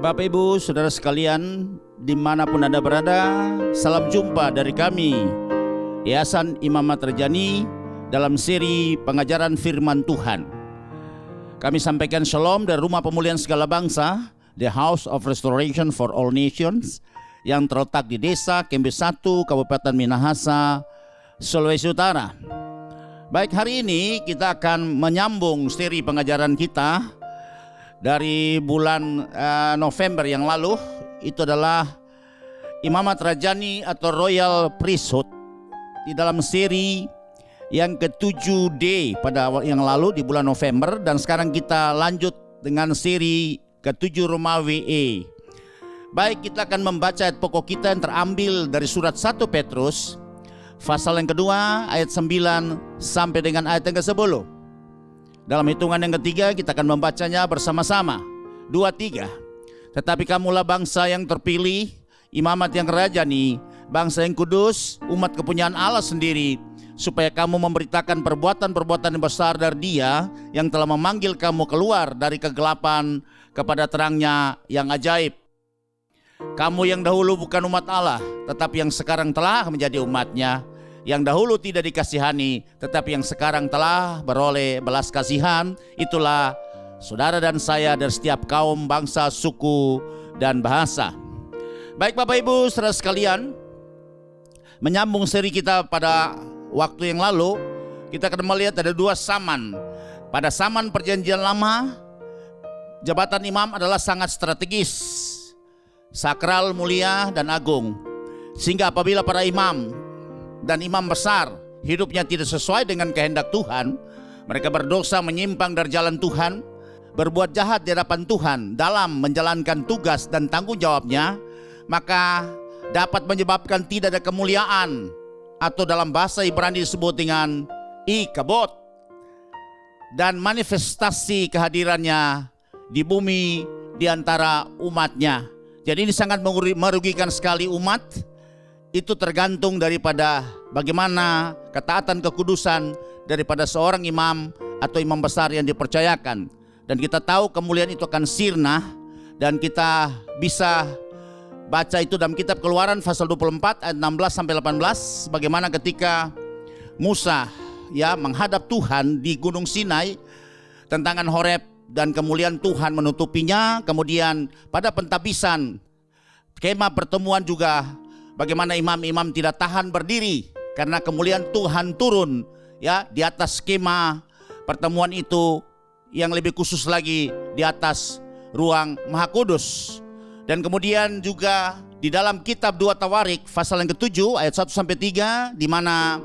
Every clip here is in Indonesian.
Bapak Ibu Saudara sekalian, dimanapun Anda berada, salam jumpa dari kami Yayasan Imam Ahmad Rajani dalam seri pengajaran firman Tuhan. Kami sampaikan shalom dari Rumah Pemulihan Segala Bangsa, The House of Restoration for All Nations, yang terletak di Desa Kembe 1, Kabupaten Minahasa, Sulawesi Utara. Baik, hari ini kita akan menyambung seri pengajaran kita dari bulan November yang lalu. Itu adalah Imam Ahmad Rajani atau Royal Priesthood di dalam seri yang ke-7D pada yang lalu di bulan November, dan sekarang kita lanjut dengan seri ke-7 Romawi E. Baik, kita akan membaca ayat pokok kita yang terambil dari surat 1 Petrus pasal yang kedua ayat 9 sampai dengan ayat yang ke-10. Dalam hitungan yang ketiga kita akan membacanya bersama-sama. 2, 3. Tetapi kamulah bangsa yang terpilih, imamat yang rajani, bangsa yang kudus, umat kepunyaan Allah sendiri, supaya kamu memberitakan perbuatan-perbuatan yang besar dari Dia yang telah memanggil kamu keluar dari kegelapan kepada terangnya yang ajaib. Kamu yang dahulu bukan umat Allah, tetapi yang sekarang telah menjadi umatnya, yang dahulu tidak dikasihani, tetapi yang sekarang telah beroleh belas kasihan. Itulah saudara dan saya dari setiap kaum, bangsa, suku, dan bahasa. Baik Bapak Ibu saudara sekalian, menyambung seri kita pada waktu yang lalu, kita akan melihat ada dua zaman. Pada zaman perjanjian lama, jabatan imam adalah sangat strategis, sakral, mulia, dan agung. Sehingga apabila para imam dan imam besar hidupnya tidak sesuai dengan kehendak Tuhan, mereka berdosa, menyimpang dari jalan Tuhan, berbuat jahat di hadapan Tuhan dalam menjalankan tugas dan tanggung jawabnya, maka dapat menyebabkan tidak ada kemuliaan, atau dalam bahasa Ibrani disebut dengan ikabod, dan manifestasi kehadirannya di bumi di antara umatnya. Jadi ini sangat merugikan sekali umat. Itu tergantung daripada bagaimana ketaatan kekudusan daripada seorang imam atau imam besar yang dipercayakan. Dan kita tahu kemuliaan itu akan sirna, dan kita bisa baca itu dalam kitab Keluaran pasal 24 ayat 16 sampai 18, bagaimana ketika Musa menghadap Tuhan di Gunung Sinai, tentangan Horeb, dan kemuliaan Tuhan menutupinya. Kemudian pada pentabisan kemah pertemuan juga, bagaimana imam-imam tidak tahan berdiri karena kemuliaan Tuhan turun di atas kemah pertemuan itu, yang lebih khusus lagi di atas ruang Maha Kudus. Dan kemudian juga di dalam kitab 2 Tawarik pasal yang ke-7 ayat 1 sampai 3, di mana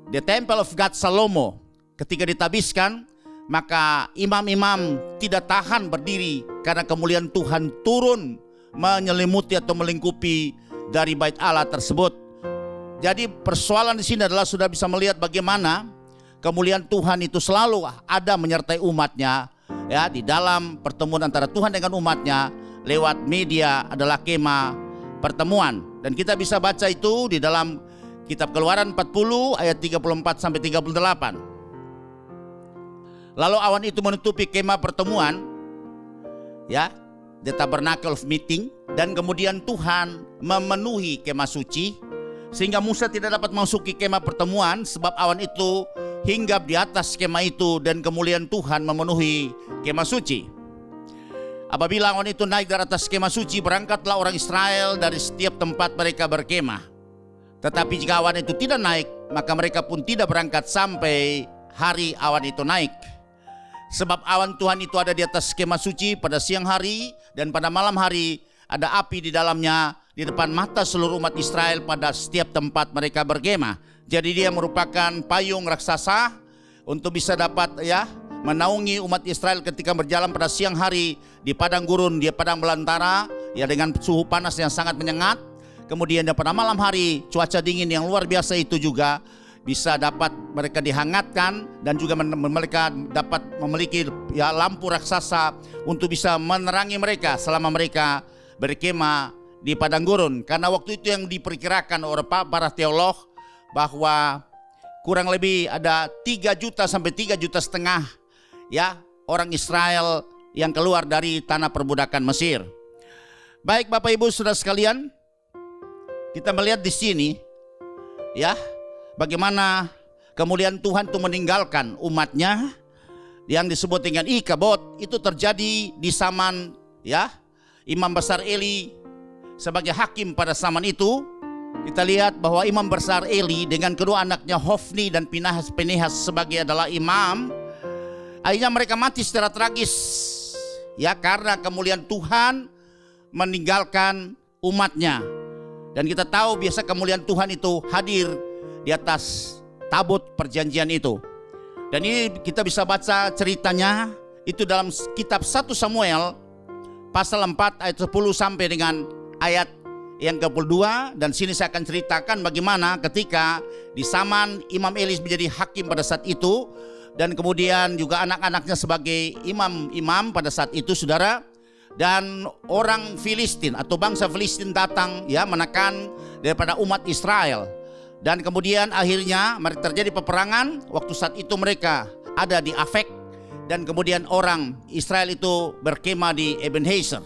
the temple of God Salomo ketika ditabiskan, maka imam-imam tidak tahan berdiri karena kemuliaan Tuhan turun menyelimuti atau melingkupi dari bait Allah tersebut. Jadi persoalan di sini adalah sudah bisa melihat bagaimana kemuliaan Tuhan itu selalu ada menyertai umatnya di dalam pertemuan antara Tuhan dengan umatnya lewat media adalah kemah pertemuan. Dan kita bisa baca itu di dalam kitab Keluaran 40 ayat 34 sampai 38. Lalu awan itu menutupi kemah pertemuan, the tabernacle of meeting, dan kemudian Tuhan memenuhi kemah suci, sehingga Musa tidak dapat memasuki kemah pertemuan sebab awan itu hinggap di atas kemah itu, dan kemuliaan Tuhan memenuhi kemah suci. Apabila awan itu naik dari atas kemah suci, berangkatlah orang Israel dari setiap tempat mereka berkemah. Tetapi jika awan itu tidak naik, maka mereka pun tidak berangkat sampai hari awan itu naik. Sebab awan Tuhan itu ada di atas kemah suci pada siang hari, dan pada malam hari ada api di dalamnya di depan mata seluruh umat Israel pada setiap tempat mereka berkemah. Jadi dia merupakan payung raksasa untuk bisa dapat menaungi umat Israel ketika berjalan pada siang hari di padang gurun, di padang belantara dengan suhu panas yang sangat menyengat. Kemudian pada malam hari cuaca dingin yang luar biasa itu juga bisa dapat mereka dihangatkan, dan juga mereka dapat memiliki lampu raksasa untuk bisa menerangi mereka selama mereka berkemah di padang gurun. Karena waktu itu yang diperkirakan oleh para teolog bahwa kurang lebih ada 3 juta sampai 3,5 juta orang Israel yang keluar dari tanah perbudakan Mesir. Baik Bapak Ibu Saudara sekalian, kita melihat di sini ya bagaimana kemuliaan Tuhan itu meninggalkan umatnya yang disebut dengan Ikabod. Itu terjadi di zaman ya Imam Besar Eli sebagai hakim pada zaman itu. Kita lihat bahwa Imam Besar Eli dengan kedua anaknya Hofni dan Pinehas sebagai adalah imam, akhirnya mereka mati secara tragis ya karena kemuliaan Tuhan meninggalkan umatnya. Dan kita tahu biasa kemuliaan Tuhan itu hadir di atas tabut perjanjian itu. Dan ini kita bisa baca ceritanya itu dalam kitab 1 Samuel pasal 4 ayat 10 sampai dengan ayat yang ke-22. Dan sini saya akan ceritakan bagaimana ketika di zaman Imam Eli menjadi hakim pada saat itu, dan kemudian juga anak-anaknya sebagai imam-imam pada saat itu, saudara. Dan orang Filistin atau bangsa Filistin datang ya menekan daripada umat Israel. Dan kemudian akhirnya terjadi peperangan. Waktu saat itu mereka ada di Afek, dan kemudian orang Israel itu berkemah di Ebenezer.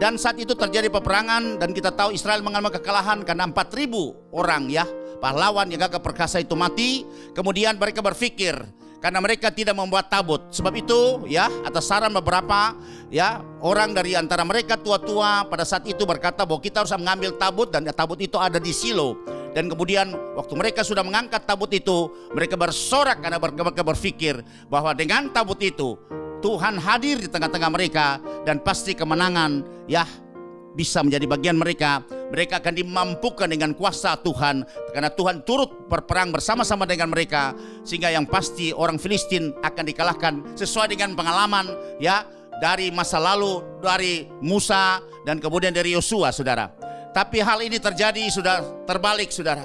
Dan saat itu terjadi peperangan, dan kita tahu Israel mengalami kekalahan karena 4.000 orang ya pahlawan yang gagah perkasa itu mati. Kemudian mereka berpikir, karena mereka tidak membuat tabut. Sebab itu ya atas saran beberapa ya orang dari antara mereka tua-tua pada saat itu berkata bahwa kita harus mengambil tabut, dan tabut itu ada di Silo. Dan kemudian waktu mereka sudah mengangkat tabut itu, mereka bersorak karena mereka berpikir bahwa dengan tabut itu Tuhan hadir di tengah-tengah mereka, dan pasti kemenangan ya bisa menjadi bagian mereka. Mereka akan dimampukan dengan kuasa Tuhan, karena Tuhan turut berperang bersama-sama dengan mereka, sehingga yang pasti orang Filistin akan dikalahkan sesuai dengan pengalaman ya dari masa lalu, dari Musa dan kemudian dari Yosua, saudara. Tapi hal ini terjadi sudah terbalik, saudara.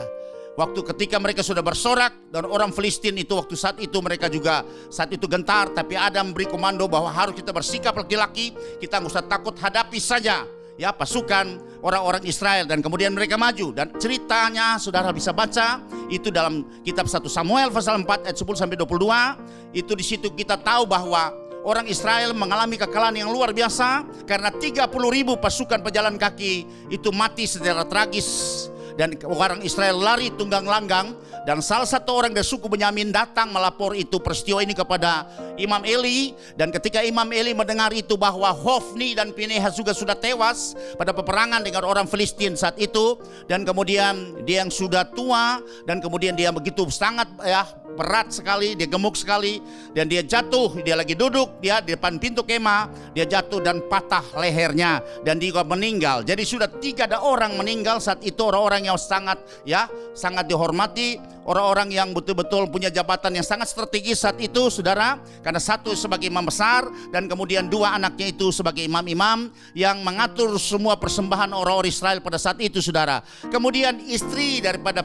Waktu ketika mereka sudah bersorak, dan orang Filistin itu waktu saat itu mereka juga saat itu gentar, tapi Adam beri komando bahwa harus kita bersikap laki-laki, kita nggak usah takut, hadapi saja ya pasukan orang-orang Israel. Dan kemudian mereka maju, dan ceritanya saudara bisa baca itu dalam kitab 1 Samuel pasal 4 ayat 10 sampai 22. Itu di situ kita tahu bahwa orang Israel mengalami kekalahan yang luar biasa karena 30.000 pasukan pejalan kaki itu mati secara tragis. Dan orang Israel lari tunggang langgang, dan salah satu orang dari suku Benyamin datang melapor itu peristiwa ini kepada Imam Eli. Dan ketika Imam Eli mendengar itu bahwa Hofni dan Pinehas juga sudah tewas pada peperangan dengan orang Filistin saat itu, dan kemudian dia yang sudah tua, dan kemudian dia begitu sangat ya berat sekali, dia gemuk sekali, dan dia jatuh, dia lagi duduk dia di depan pintu kemah, dia jatuh dan patah lehernya, dan dia meninggal. Jadi sudah 3 orang meninggal saat itu, orang-orang yang sangat dihormati, orang-orang yang betul-betul punya jabatan yang sangat strategis saat itu, saudara. Karena satu sebagai imam besar, dan kemudian 2 anaknya itu sebagai imam-imam yang mengatur semua persembahan orang-orang Israel pada saat itu, saudara. Kemudian istri daripada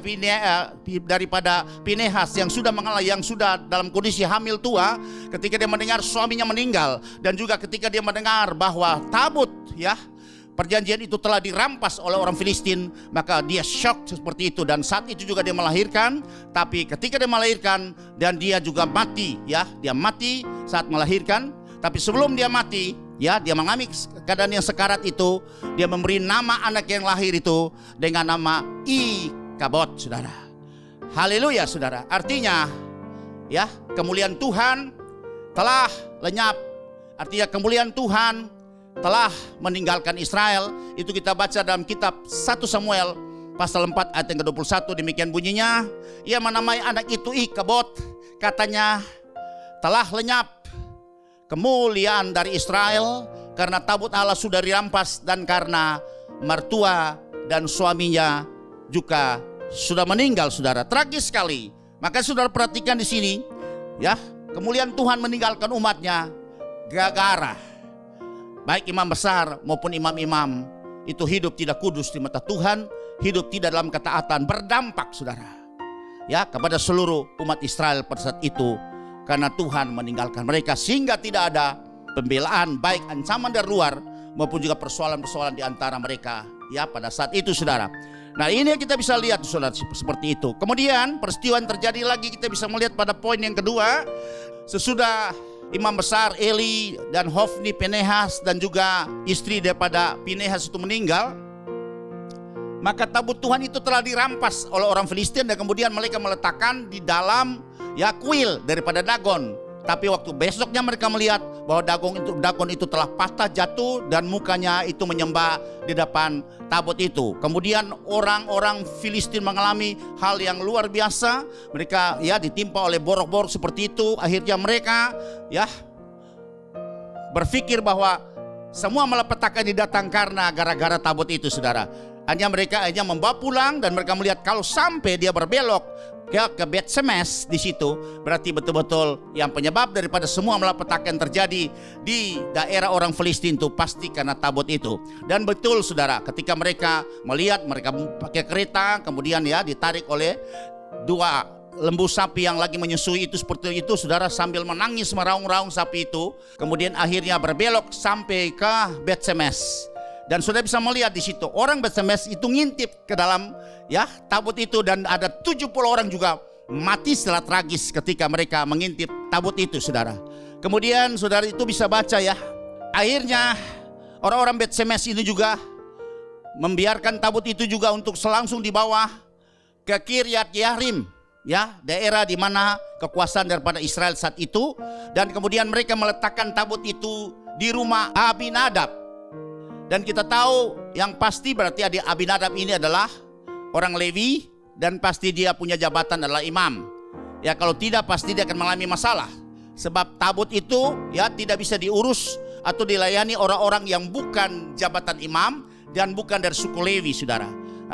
Pinehas yang sudah dalam kondisi hamil tua, ketika dia mendengar suaminya meninggal, dan juga ketika dia mendengar bahwa tabut ya perjanjian itu telah dirampas oleh orang Filistin, maka dia shock seperti itu. Dan saat itu juga dia melahirkan. Tapi ketika dia melahirkan, dan dia juga mati ya, dia mati saat melahirkan. Tapi sebelum dia mati ya, dia mengalami keadaan yang sekarat itu, dia memberi nama anak yang lahir itu dengan nama Ikabod, saudara. Haleluya, saudara. Artinya ya kemuliaan Tuhan telah lenyap. Artinya kemuliaan Tuhan telah meninggalkan Israel. Itu kita baca dalam kitab 1 Samuel pasal 4 ayat yang ke-21. Demikian bunyinya, ia menamai anak itu Ikabod, katanya telah lenyap kemuliaan dari Israel, karena tabut Allah sudah dirampas, dan karena mertua dan suaminya juga sudah meninggal, saudara. Tragis sekali. Maka saudara perhatikan di sini ya, kemuliaan Tuhan meninggalkan umatnya gara-gara baik imam besar maupun imam-imam itu hidup tidak kudus di mata Tuhan, hidup tidak dalam ketaatan, berdampak, saudara, ya kepada seluruh umat Israel pada saat itu, karena Tuhan meninggalkan mereka, sehingga tidak ada pembelaan baik ancaman dari luar maupun juga persoalan-persoalan di antara mereka ya pada saat itu, saudara. Nah, ini yang kita bisa lihat, saudara, seperti itu. Kemudian peristiwa yang terjadi lagi kita bisa melihat pada poin yang kedua. Sesudah imam besar Eli dan Hofni Pinehas dan juga istri daripada Pinehas itu meninggal, maka tabut Tuhan itu telah dirampas oleh orang Filistin dan kemudian mereka meletakkan di dalam kuil daripada Dagon. Tapi waktu besoknya mereka melihat bahwa Dagon itu telah patah jatuh dan mukanya itu menyembah di depan tabut itu. Kemudian orang-orang Filistin mengalami hal yang luar biasa. Mereka ditimpa oleh borok-borok seperti itu. Akhirnya mereka berpikir bahwa semua malapetaka ini datang karena gara-gara tabut itu, saudara. Mereka hanya membawa pulang dan mereka melihat kalau sampai dia berbelok ke Bet-Semes di situ, berarti betul-betul yang penyebab daripada semua malapetaka yang terjadi di daerah orang Filistin itu pasti karena tabut itu. Dan betul, saudara, ketika mereka melihat, mereka pakai kereta kemudian ditarik oleh dua lembu sapi yang lagi menyusui itu seperti itu, saudara, sambil menangis meraung-raung sapi itu. Kemudian akhirnya berbelok sampai ke Bet-Semes. Dan sudah bisa melihat di situ orang Bet-Semes itu ngintip ke dalam tabut itu, dan ada 70 orang juga mati secara tragis ketika mereka mengintip tabut itu, saudara. Kemudian saudara itu bisa baca akhirnya orang-orang Bet-Semes ini juga membiarkan tabut itu juga untuk langsung dibawa ke Kiryat Yearim, daerah di mana kekuasaan daripada Israel saat itu. Dan kemudian mereka meletakkan tabut itu di rumah Abinadab. Dan kita tahu yang pasti berarti Abinadab ini adalah orang Lewi dan pasti dia punya jabatan adalah imam. Kalau tidak pasti dia akan mengalami masalah. Sebab tabut itu tidak bisa diurus atau dilayani orang-orang yang bukan jabatan imam dan bukan dari suku Lewi, saudara.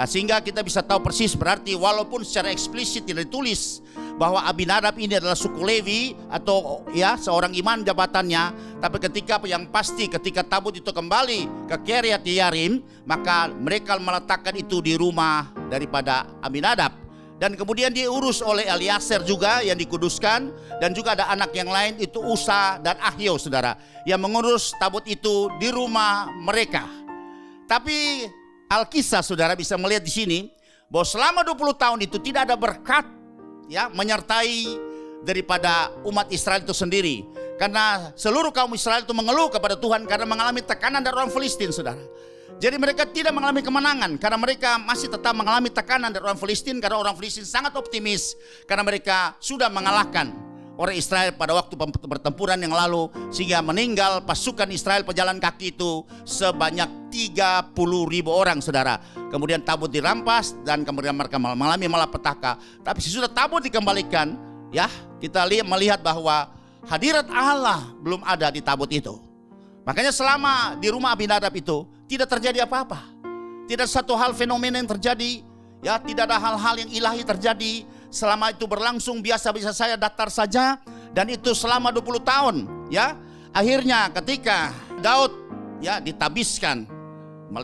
Sehingga kita bisa tahu persis berarti walaupun secara eksplisit tidak ditulis bahwa Abinadab ini adalah suku Lewi atau seorang imam jabatannya, tapi ketika tabut itu kembali ke Kiryat Yearim, maka mereka meletakkan itu di rumah daripada Abinadab. Dan kemudian diurus oleh Eliezer juga yang dikuduskan, dan juga ada anak yang lain itu Usa dan Ahio, saudara, yang mengurus tabut itu di rumah mereka. Tapi Alkisah, saudara, bisa melihat di sini bahwa selama 20 tahun itu tidak ada berkat menyertai daripada umat Israel itu sendiri. Karena seluruh kaum Israel itu mengeluh kepada Tuhan karena mengalami tekanan dari orang Filistin, saudara. Jadi mereka tidak mengalami kemenangan karena mereka masih tetap mengalami tekanan dari orang Filistin, karena orang Filistin sangat optimis karena mereka sudah mengalahkan orang Israel pada waktu pertempuran yang lalu, sehingga meninggal pasukan Israel pejalan kaki itu sebanyak 30.000 orang, saudara. Kemudian tabut dirampas dan kemudian mereka mengalami malapetaka. Tapi sesudah tabut dikembalikan, kita melihat bahwa hadirat Allah belum ada di tabut itu. Makanya selama di rumah Abinadab itu tidak terjadi apa-apa. Tidak satu hal fenomena yang terjadi, tidak ada hal-hal yang ilahi terjadi. Selama itu berlangsung biasa-biasa saja, datar saja, dan itu selama 20 tahun. Akhirnya ketika Daud ditabiskan,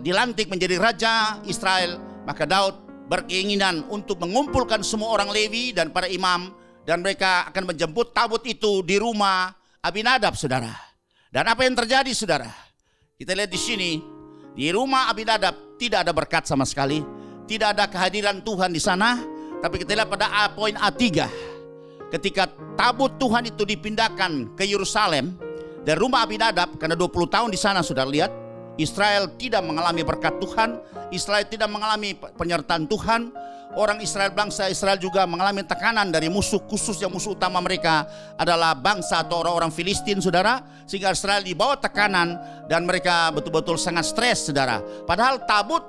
dilantik menjadi raja Israel, maka Daud berkeinginan untuk mengumpulkan semua orang Lewi dan para imam, dan mereka akan menjemput tabut itu di rumah Abinadab, saudara. Dan apa yang terjadi, saudara? Kita lihat di sini, di rumah Abinadab tidak ada berkat sama sekali, tidak ada kehadiran Tuhan di sana. Tapi kita lihat pada poin A3, ketika tabut Tuhan itu dipindahkan ke Yerusalem dari rumah Abinadab, karena 20 tahun di sana, saudara lihat, Israel tidak mengalami berkat Tuhan, Israel tidak mengalami penyertaan Tuhan. Orang Israel, bangsa Israel juga mengalami tekanan dari musuh, khusus yang musuh utama mereka adalah bangsa atau orang-orang Filistin, saudara. Sehingga Israel dibawa tekanan dan mereka betul-betul sangat stres, saudara. Padahal tabut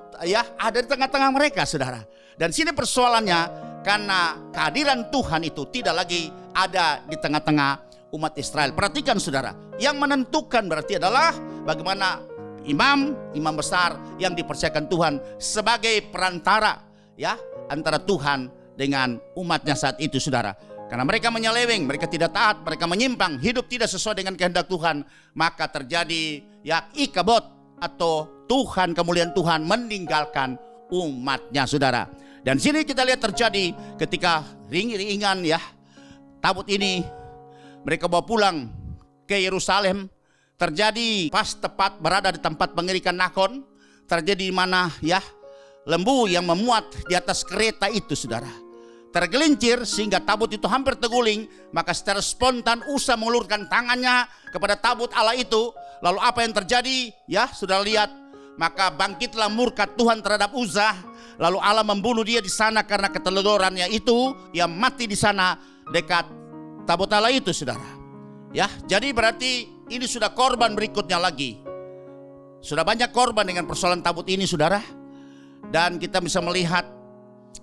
ada di tengah-tengah mereka, saudara. Dan sini persoalannya, karena kehadiran Tuhan itu tidak lagi ada di tengah-tengah umat Israel. Perhatikan, saudara, yang menentukan berarti adalah bagaimana imam besar yang dipercayakan Tuhan sebagai perantara antara Tuhan dengan umatnya saat itu, saudara. Karena mereka menyeleweng, mereka tidak taat, mereka menyimpang, hidup tidak sesuai dengan kehendak Tuhan, maka terjadi ikabot atau Tuhan, kemuliaan Tuhan meninggalkan umatnya, saudara. Dan sini kita lihat terjadi ketika ringan tabut ini mereka bawa pulang ke Yerusalem. Terjadi pas tepat berada di tempat pengirikan Nakon, terjadi di mana lembu yang memuat di atas kereta itu, saudara, tergelincir sehingga tabut itu hampir terguling, maka secara spontan Usa mengulurkan tangannya kepada tabut Allah itu. Lalu apa yang terjadi? Ya, sudah lihat, maka bangkitlah murka Tuhan terhadap Uzzah. Lalu Allah membunuh dia di sana karena keteledorannya itu. Ia mati di sana dekat tabut Allah itu, saudara. Ya, jadi berarti ini sudah korban berikutnya lagi. Sudah banyak korban dengan persoalan tabut ini, saudara. Dan kita bisa melihat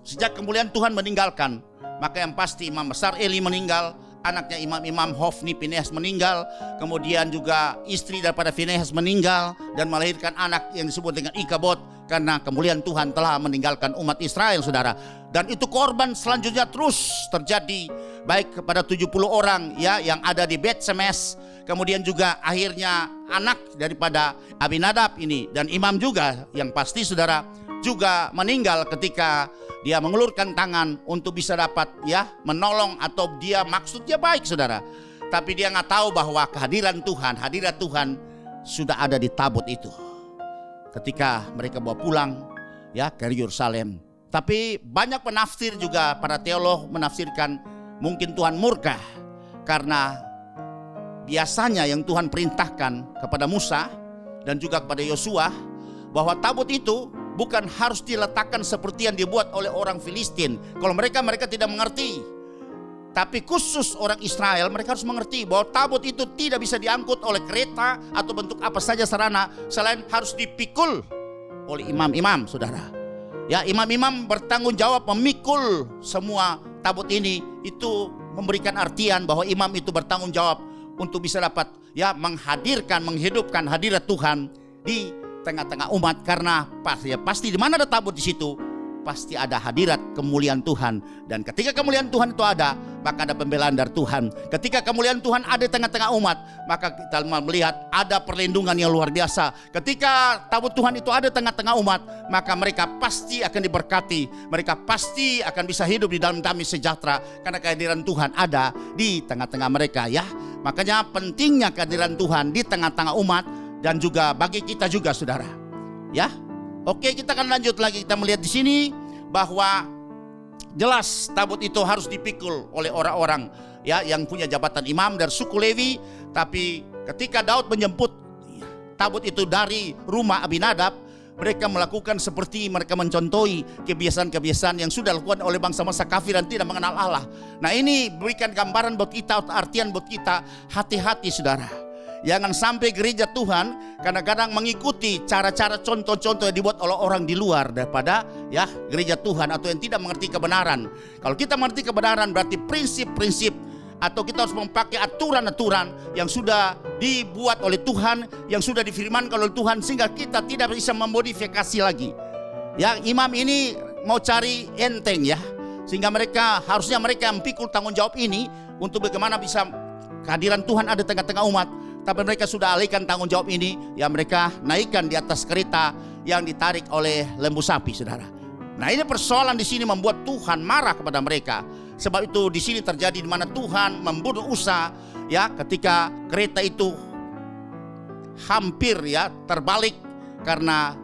sejak kemuliaan Tuhan meninggalkan, maka yang pasti imam besar Eli meninggal, anaknya imam-imam Hofni Pinehas meninggal, kemudian juga istri daripada Pinehas meninggal dan melahirkan anak yang disebut dengan Ikabod, karena kemuliaan Tuhan telah meninggalkan umat Israel, saudara. Dan itu korban selanjutnya terus terjadi, baik kepada 70 orang ya yang ada di Bet Semes, kemudian juga akhirnya anak daripada Abinadab ini dan imam juga yang pasti, saudara, juga meninggal ketika dia mengulurkan tangan untuk bisa dapat ya menolong, atau dia maksudnya baik, saudara, tapi dia nggak tahu bahwa kehadiran Tuhan, hadirat Tuhan sudah ada di tabut itu ketika mereka bawa pulang ya ke Yerusalem. Tapi banyak penafsir juga, para teolog menafsirkan mungkin Tuhan murka karena biasanya yang Tuhan perintahkan kepada Musa dan juga kepada Yosua bahwa tabut itu bukan harus diletakkan seperti yang dibuat oleh orang Filistin. Kalau mereka tidak mengerti. Tapi khusus orang Israel, mereka harus mengerti bahwa tabut itu tidak bisa diangkut oleh kereta atau bentuk apa saja sarana selain harus dipikul oleh imam-imam, saudara. Ya, imam-imam bertanggung jawab memikul semua tabut ini. Itu memberikan artian bahwa imam itu bertanggung jawab untuk bisa dapat ya menghadirkan, menghidupkan hadirat Tuhan di tengah-tengah umat, karena pasti di mana ada tabut di situ pasti ada hadirat kemuliaan Tuhan. Dan ketika kemuliaan Tuhan itu ada, maka ada pembelaan dari Tuhan. Ketika kemuliaan Tuhan ada di tengah-tengah umat, maka kita melihat ada perlindungan yang luar biasa. Ketika tabut Tuhan itu ada di tengah-tengah umat, maka mereka pasti akan diberkati. Mereka pasti akan bisa hidup di dalam damai sejahtera karena kehadiran Tuhan ada di tengah-tengah mereka, ya. Makanya pentingnya kehadiran Tuhan di tengah-tengah umat dan juga bagi kita juga, saudara. Ya. Oke, kita akan lanjut lagi. Kita melihat di sini bahwa jelas tabut itu harus dipikul oleh orang-orang ya yang punya jabatan imam dari suku Lewi. Tapi ketika Daud menjemput tabut itu dari rumah Abinadab, mereka melakukan seperti mereka mencontohi kebiasaan-kebiasaan yang sudah dilakukan oleh bangsa masa kafir dan tidak mengenal Allah. Nah, ini berikan gambaran buat kita, artian buat kita, hati-hati, saudara. Jangan sampai gereja Tuhan kadang-kadang mengikuti cara-cara contoh-contoh yang dibuat oleh orang di luar daripada ya gereja Tuhan, atau yang tidak mengerti kebenaran. Kalau kita mengerti kebenaran berarti prinsip-prinsip, atau kita harus memakai aturan-aturan yang sudah dibuat oleh Tuhan, yang sudah difirmankan oleh Tuhan, sehingga kita tidak bisa memodifikasi lagi. Ya, imam ini mau cari enteng ya, sehingga harusnya mereka memikul tanggung jawab ini untuk bagaimana bisa kehadiran Tuhan ada di tengah-tengah umat. Tapi mereka sudah alihkan tanggung jawab ini, ya mereka naikkan di atas kereta yang ditarik oleh lembu sapi, saudara. Nah, ini persoalan di sini membuat Tuhan marah kepada mereka. Sebab itu di sini terjadi di mana Tuhan membunuh Usa, ya, ketika kereta itu hampir ya terbalik karena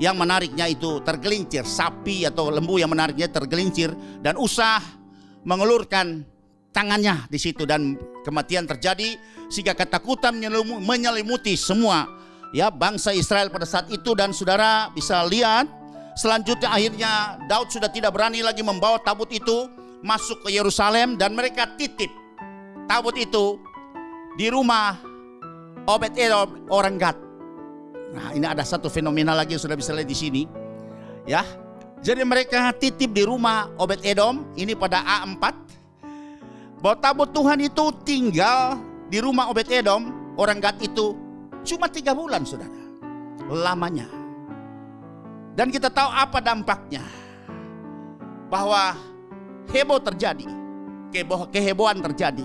yang menariknya itu tergelincir, sapi atau lembu yang menariknya tergelincir, dan Usa mengulurkan tangannya di situ dan kematian terjadi, sehingga ketakutan menyelimuti semua ya bangsa Israel pada saat itu. Dan saudara bisa lihat selanjutnya, akhirnya Daud sudah tidak berani lagi membawa tabut itu masuk ke Yerusalem, dan mereka titip tabut itu di rumah Obed-Edom orang Gad. Nah, ini ada satu fenomena lagi yang sudah bisa lihat di sini ya. Jadi mereka titip di rumah Obed-Edom ini pada A4, bahwa tabut Tuhan itu tinggal di rumah Obed-Edom orang Gad itu cuma 3 bulan, saudara, lamanya. Dan kita tahu apa dampaknya, bahwa heboh terjadi, kehebohan terjadi,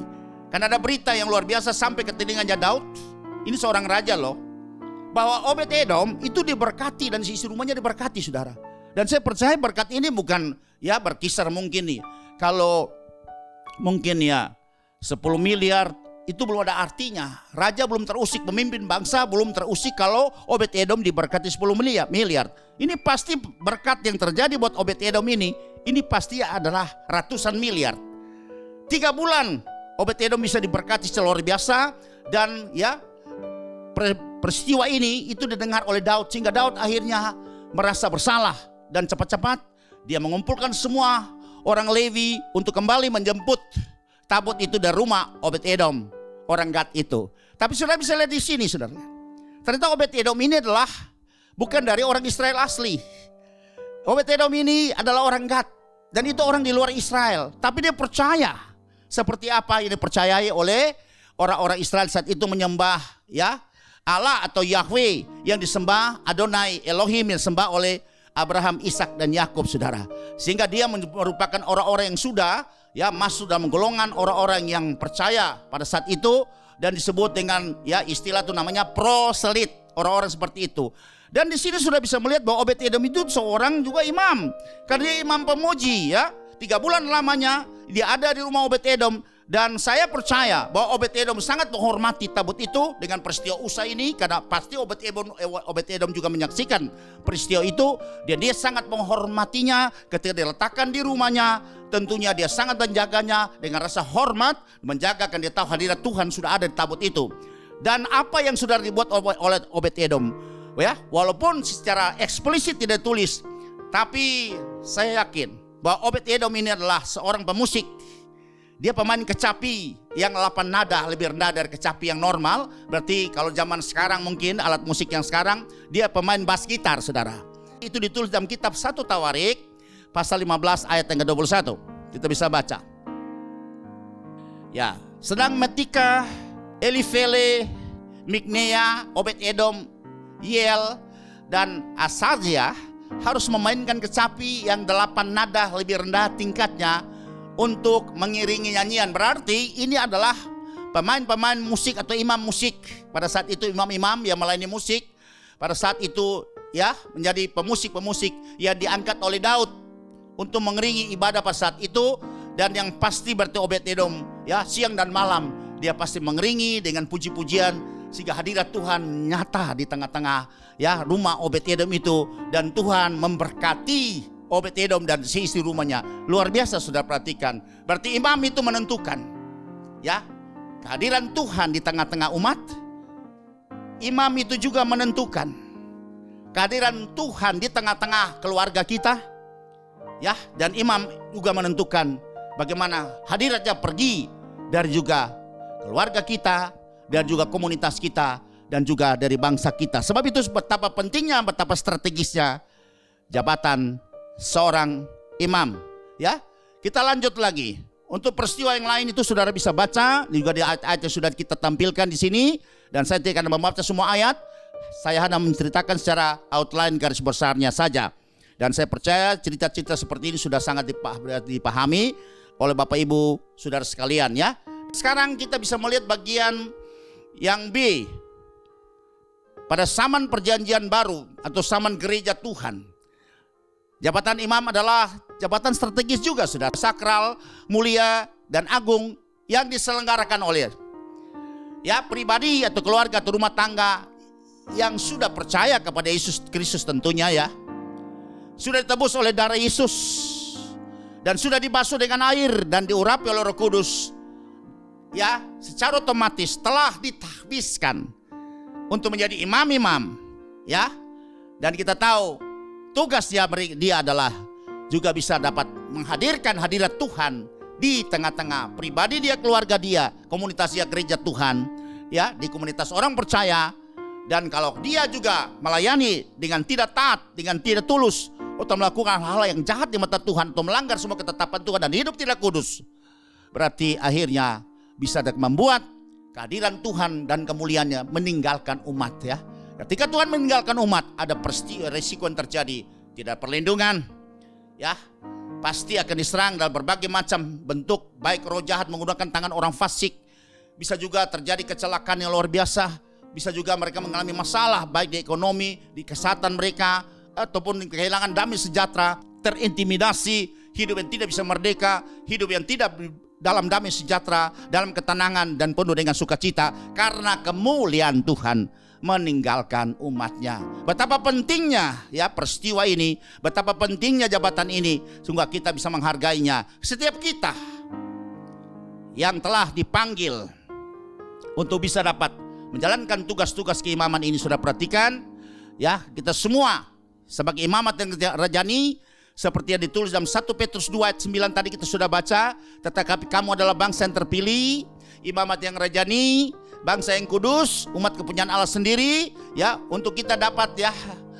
karena ada berita yang luar biasa sampai ke telinganya Daud. Ini seorang raja loh, bahwa Obed-Edom itu diberkati dan isi rumahnya diberkati, saudara. Dan saya percaya berkat ini bukan ya berkisar mungkin nih, kalau mungkin ya 10 miliar itu belum ada artinya. Raja belum terusik, pemimpin bangsa belum terusik kalau Obed-Edom diberkati 10 miliar. Ini pasti berkat yang terjadi buat Obed-Edom ini ini pasti adalah ratusan miliar. 3 bulan Obed-Edom bisa diberkati secara luar biasa. Dan ya, peristiwa ini itu didengar oleh Daud, sehingga Daud akhirnya merasa bersalah. Dan cepat-cepat dia mengumpulkan semua orang Levi untuk kembali menjemput tabut itu dari rumah Obed-Edom, orang Gad itu. Tapi saudara bisa lihat di sini, saudara. Ternyata Obed-Edom ini adalah bukan dari orang Israel asli. Obed-Edom ini adalah orang Gad. Dan itu orang di luar Israel. Tapi dia percaya seperti apa yang dipercayai oleh orang-orang Israel saat itu, menyembah ya Allah atau Yahweh yang disembah, Adonai Elohim yang disembah oleh Abraham, Ishak dan Yakub, saudara. Sehingga dia merupakan orang-orang yang sudah ya masuk dalam golongan orang-orang yang percaya pada saat itu, dan disebut dengan ya istilah itu namanya proselit, orang-orang seperti itu. Dan di sini sudah bisa melihat bahwa Obed-Edom itu seorang juga imam, karena dia imam pemuji ya. 3 bulan lamanya dia ada di rumah Obed-Edom. Dan saya percaya bahwa Obed-Edom sangat menghormati tabut itu dengan peristiwa Usa ini, karena pasti Obed-Edom juga menyaksikan peristiwa itu. Dia sangat menghormatinya ketika diletakkan di rumahnya. Tentunya dia sangat menjaganya dengan rasa hormat, menjagakan, dia tahu hadirat Tuhan sudah ada di tabut itu. Dan apa yang sudah dibuat oleh Obed-Edom ya, walaupun secara eksplisit tidak tulis, tapi saya yakin bahwa Obed-Edom ini adalah seorang pemusik. Dia pemain kecapi yang 8 nada, lebih rendah dari kecapi yang normal. Berarti kalau zaman sekarang mungkin alat musik yang sekarang, dia pemain bass gitar, saudara. Itu ditulis dalam kitab 1 Tawarik pasal 15 ayat yang ke-21. Kita bisa baca. Ya, sedang Metika, Elifele, Miknea, Obed-Edom, Yel dan Asazia harus memainkan kecapi yang 8 nada lebih rendah tingkatnya untuk mengiringi nyanyian. Berarti ini adalah pemain-pemain musik atau imam musik. Pada saat itu imam-imam yang melayani musik pada saat itu ya menjadi pemusik-pemusik yang diangkat oleh Daud untuk mengiringi ibadah pada saat itu. Dan yang pasti berarti Obed-Edom ya siang dan malam dia pasti mengiringi dengan puji-pujian, sehingga hadirat Tuhan nyata di tengah-tengah ya rumah Obed-Edom itu. Dan Tuhan memberkati Obed-Edom dan si istri rumahnya. Luar biasa, sudah perhatikan. Berarti imam itu menentukan ya kehadiran Tuhan di tengah-tengah umat. Imam itu juga menentukan kehadiran Tuhan di tengah-tengah keluarga kita ya. Dan imam juga menentukan bagaimana hadiratnya pergi dari juga keluarga kita dan juga komunitas kita dan juga dari bangsa kita. Sebab itu betapa pentingnya, betapa strategisnya jabatan seorang imam ya. Kita lanjut lagi. Untuk peristiwa yang lain itu saudara bisa baca juga di ayat-ayat yang sudah kita tampilkan di sini, dan saya tidak akan membaca semua ayat. Saya hanya menceritakan secara outline garis besarnya saja. Dan saya percaya cerita-cerita seperti ini sudah sangat dipahami oleh Bapak Ibu saudara sekalian ya. Sekarang kita bisa melihat bagian yang B pada zaman perjanjian baru atau zaman gereja Tuhan. Jabatan imam adalah jabatan strategis juga, sudah sakral, mulia dan agung yang diselenggarakan oleh ya pribadi atau keluarga atau rumah tangga yang sudah percaya kepada Yesus Kristus tentunya ya. Sudah ditebus oleh darah Yesus dan sudah dibasuh dengan air dan diurapi oleh Roh Kudus ya, secara otomatis telah ditahbiskan untuk menjadi imam-imam ya. Dan kita tahu tugas dia adalah juga bisa dapat menghadirkan hadirat Tuhan di tengah-tengah pribadi dia, keluarga dia, komunitas dia, gereja Tuhan ya, di komunitas orang percaya. Dan kalau dia juga melayani dengan tidak taat, dengan tidak tulus, atau melakukan hal-hal yang jahat di mata Tuhan, atau melanggar semua ketetapan Tuhan dan hidup tidak kudus, berarti akhirnya bisa membuat kehadiran Tuhan dan kemuliaannya meninggalkan umat ya. Ketika Tuhan meninggalkan umat, ada peristiwa resiko yang terjadi, tidak perlindungan ya, pasti akan diserang dalam berbagai macam bentuk, baik roh jahat menggunakan tangan orang fasik, bisa juga terjadi kecelakaan yang luar biasa, bisa juga mereka mengalami masalah baik di ekonomi, di kesehatan mereka, ataupun kehilangan damai sejahtera, terintimidasi, hidup yang tidak bisa merdeka, hidup yang tidak dalam damai sejahtera, dalam ketenangan dan penuh dengan sukacita, karena kemuliaan Tuhan meninggalkan umatnya. Betapa pentingnya ya peristiwa ini, betapa pentingnya jabatan ini, sehingga kita bisa menghargainya. Setiap kita yang telah dipanggil untuk bisa dapat menjalankan tugas-tugas keimaman ini, sudah perhatikan ya, kita semua sebagai imamat yang rajani, seperti yang ditulis dalam 1 Petrus 2 ayat 9 tadi kita sudah baca, tetapi kamu adalah bangsa yang terpilih, imamat yang rajani, bangsa yang kudus, umat kepunyaan Allah sendiri, ya, untuk kita dapat ya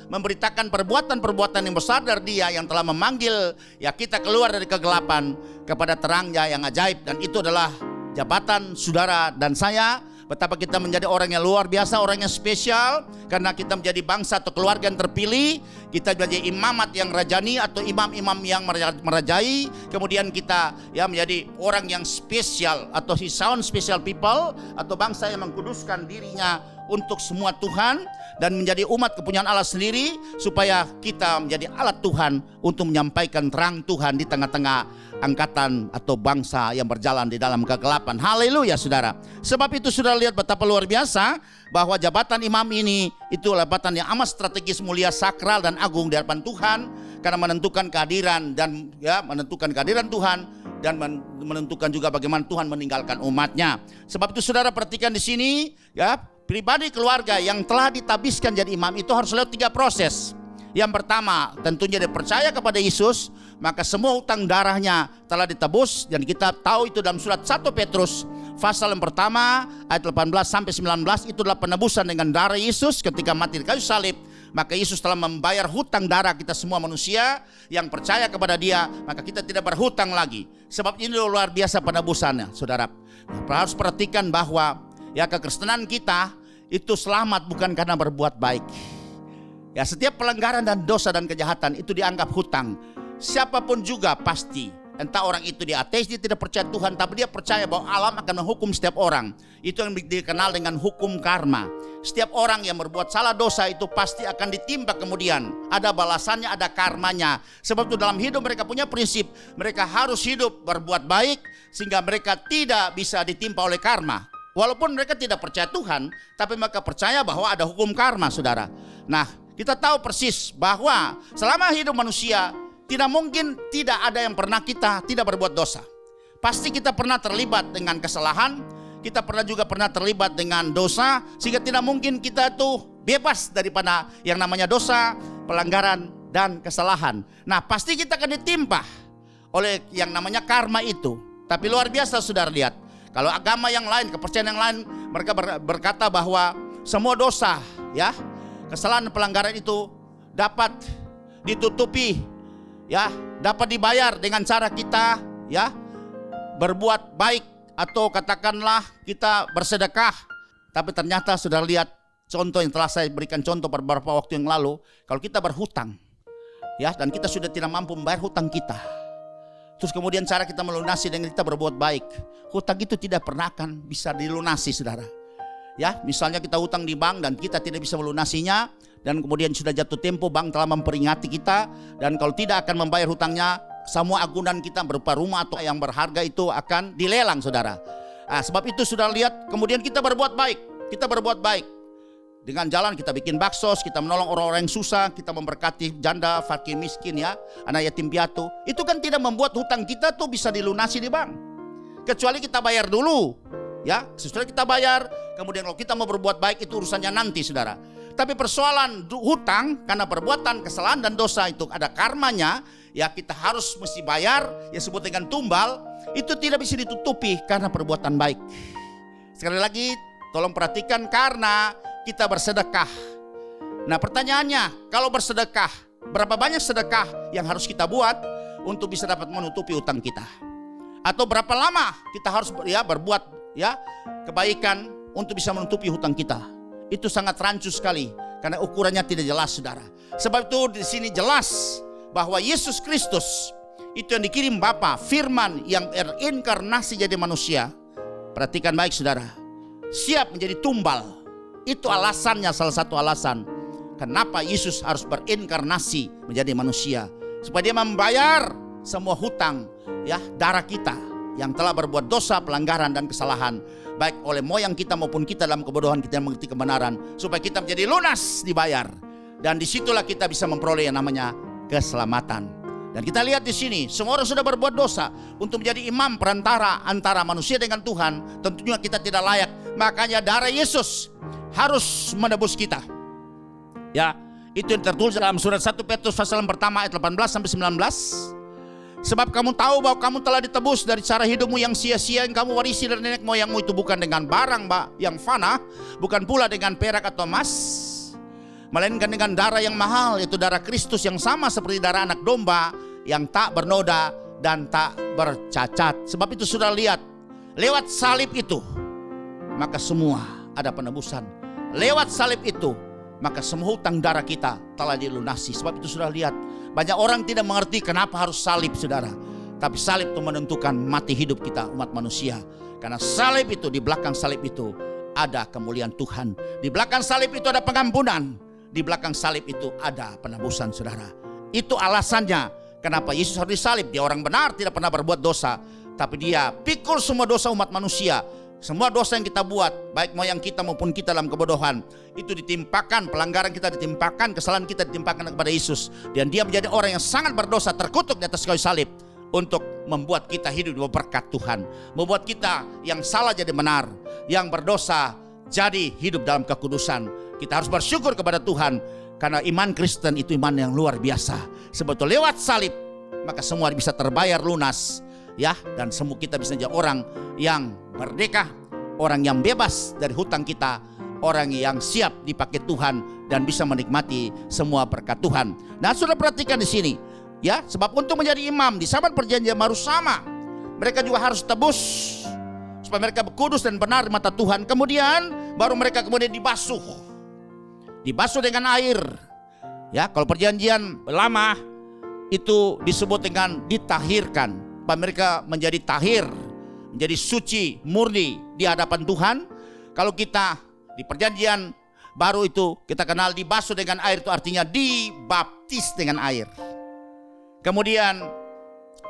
memberitakan perbuatan-perbuatan yang besar dari Dia yang telah memanggil ya kita keluar dari kegelapan kepada terangnya yang ajaib. Dan itu adalah jabatan saudara dan saya. Betapa kita menjadi orang yang luar biasa, orang yang spesial, karena kita menjadi bangsa atau keluarga yang terpilih. Kita menjadi imamat yang rajani atau imam-imam yang merajai. Kemudian kita ya menjadi orang yang spesial atau His own special people, atau bangsa yang mengkuduskan dirinya untuk semua Tuhan dan menjadi umat kepunyaan Allah sendiri, supaya kita menjadi alat Tuhan untuk menyampaikan terang Tuhan di tengah-tengah angkatan atau bangsa yang berjalan di dalam kegelapan. Haleluya saudara. Sebab itu sudah lihat betapa luar biasa bahwa jabatan imam ini itu jabatan yang amat strategis, mulia, sakral dan agung di hadapan Tuhan, karena menentukan kehadiran dan ya menentukan kehadiran Tuhan dan menentukan juga bagaimana Tuhan meninggalkan umatnya. Sebab itu saudara perhatikan di sini ya, pribadi keluarga yang telah ditabiskan jadi imam itu harus lewat 3 proses. Yang pertama tentunya dia percaya kepada Yesus, maka semua utang darahnya telah ditebus. Dan kita tahu itu dalam surat 1 Petrus pasal yang pertama ayat 18 sampai 19, itu adalah penebusan dengan darah Yesus ketika mati di kayu salib. Maka Yesus telah membayar hutang darah kita semua manusia yang percaya kepada Dia, maka kita tidak berhutang lagi. Sebab ini luar biasa penebusannya saudara. Harus perhatikan bahwa ya kekristenan kita itu selamat bukan karena berbuat baik. Ya, setiap pelanggaran dan dosa dan kejahatan itu dianggap hutang. Siapapun juga pasti, entah orang itu dia ateis, dia tidak percaya Tuhan, tapi dia percaya bahwa alam akan menghukum setiap orang. Itu yang dikenal dengan hukum karma. Setiap orang yang berbuat salah dosa itu pasti akan ditimpa kemudian. Ada balasannya, ada karmanya. Sebab itu dalam hidup mereka punya prinsip, mereka harus hidup berbuat baik sehingga mereka tidak bisa ditimpa oleh karma. Walaupun mereka tidak percaya Tuhan, tapi mereka percaya bahwa ada hukum karma saudara. Nah, kita tahu persis bahwa selama hidup manusia tidak mungkin tidak ada yang pernah kita tidak berbuat dosa. Pasti kita pernah terlibat dengan kesalahan, kita juga pernah terlibat dengan dosa, sehingga tidak mungkin kita itu bebas daripada yang namanya dosa, pelanggaran dan kesalahan. Nah, pasti kita akan ditimpa oleh yang namanya karma itu. Tapi luar biasa saudara lihat, kalau agama yang lain, kepercayaan yang lain, mereka berkata bahwa semua dosa ya, kesalahan dan pelanggaran itu dapat ditutupi ya, dapat dibayar dengan cara kita ya berbuat baik atau katakanlah kita bersedekah. Tapi ternyata sudah lihat contoh yang telah saya berikan contoh beberapa waktu yang lalu, kalau kita berhutang ya dan kita sudah tidak mampu membayar hutang kita, terus kemudian cara kita melunasi dengan kita berbuat baik, hutang itu tidak pernah akan bisa dilunasi saudara. Ya, misalnya kita hutang di bank dan kita tidak bisa melunasinya, dan kemudian sudah jatuh tempo bank telah memperingati kita, dan kalau tidak akan membayar hutangnya, semua agunan kita berupa rumah atau yang berharga itu akan dilelang saudara. Nah, sebab itu sudah lihat, kemudian kita berbuat baik, dengan jalan kita bikin baksos, kita menolong orang-orang yang susah, kita memberkati janda, fakir miskin ya, anak yatim piatu. Itu kan tidak membuat hutang kita tuh bisa dilunasi di bank, kecuali kita bayar dulu. Ya, sesudah kita bayar, kemudian kalau kita mau berbuat baik itu urusannya nanti saudara. Tapi persoalan hutang karena perbuatan kesalahan dan dosa itu ada karmanya, ya kita harus mesti bayar, ya sebut dengan tumbal, itu tidak bisa ditutupi karena perbuatan baik. Sekali lagi tolong perhatikan, karena kita bersedekah. Nah pertanyaannya, kalau bersedekah, berapa banyak sedekah yang harus kita buat untuk bisa dapat menutupi hutang kita? Atau berapa lama kita harus berbuat kebaikan untuk bisa menutupi hutang kita? Itu sangat rancu sekali karena ukurannya tidak jelas saudara. Sebab itu di sini jelas bahwa Yesus Kristus itu yang dikirim Bapa, firman yang berinkarnasi jadi manusia. Perhatikan baik saudara, siap menjadi tumbal. Itu alasannya, salah satu alasan kenapa Yesus harus berinkarnasi menjadi manusia, supaya dia membayar semua hutang ya darah kita yang telah berbuat dosa, pelanggaran dan kesalahan, baik oleh moyang kita maupun kita dalam kebodohan kita yang mengerti kebenaran, supaya kita menjadi lunas dibayar. Dan disitulah kita bisa memperoleh yang namanya keselamatan. Dan kita lihat di sini, semua orang sudah berbuat dosa. Untuk menjadi imam perantara antara manusia dengan Tuhan, tentunya kita tidak layak. Makanya darah Yesus harus menebus kita. Ya, itu yang tertulis dalam surat 1 Petrus pasal yang pertama ayat 18 sampai 19. Sebab kamu tahu bahwa kamu telah ditebus dari cara hidupmu yang sia-sia yang kamu warisi dari nenek moyangmu itu, bukan dengan barang yang fana, bukan pula dengan perak atau emas, melainkan dengan darah yang mahal, yaitu darah Kristus yang sama seperti darah anak domba yang tak bernoda dan tak bercacat. Sebab itu sudah lihat, lewat salib itu maka semua ada penebusan. Lewat salib itu maka semua hutang darah kita telah dilunasi. Sebab itu sudah lihat, banyak orang tidak mengerti kenapa harus salib, saudara. Tapi salib itu menentukan mati hidup kita umat manusia. Karena salib itu, di belakang salib itu ada kemuliaan Tuhan. Di belakang salib itu ada pengampunan. Di belakang salib itu ada penebusan, saudara. Itu alasannya kenapa Yesus harus disalib. Dia orang benar, tidak pernah berbuat dosa, tapi dia pikul semua dosa umat manusia. Semua dosa yang kita buat, baik moyang kita maupun kita dalam kebodohan, itu ditimpakan, pelanggaran kita ditimpakan, kesalahan kita ditimpakan kepada Yesus. Dan dia menjadi orang yang sangat berdosa, terkutuk di atas kayu salib, untuk membuat kita hidup di bawah berkat Tuhan, membuat kita yang salah jadi benar, yang berdosa jadi hidup dalam kekudusan. Kita harus bersyukur kepada Tuhan, karena iman Kristen itu iman yang luar biasa. Sebetulnya lewat salib maka semua bisa terbayar lunas, ya, dan semua kita bisa jadi orang yang merdeka, orang yang bebas dari hutang kita, orang yang siap dipakai Tuhan dan bisa menikmati semua berkat Tuhan. Nah, sudah perhatikan di sini, ya, sebab untuk menjadi imam di zaman perjanjian baru sama, mereka juga harus tebus supaya mereka kudus dan benar di mata Tuhan. Kemudian baru mereka kemudian dibasuh dengan air. Ya, kalau perjanjian lama itu disebut dengan ditahirkan. Mereka menjadi tahir, menjadi suci, murni di hadapan Tuhan. Kalau kita di perjanjian baru itu kita kenal dibasuh dengan air, itu artinya dibaptis dengan air. Kemudian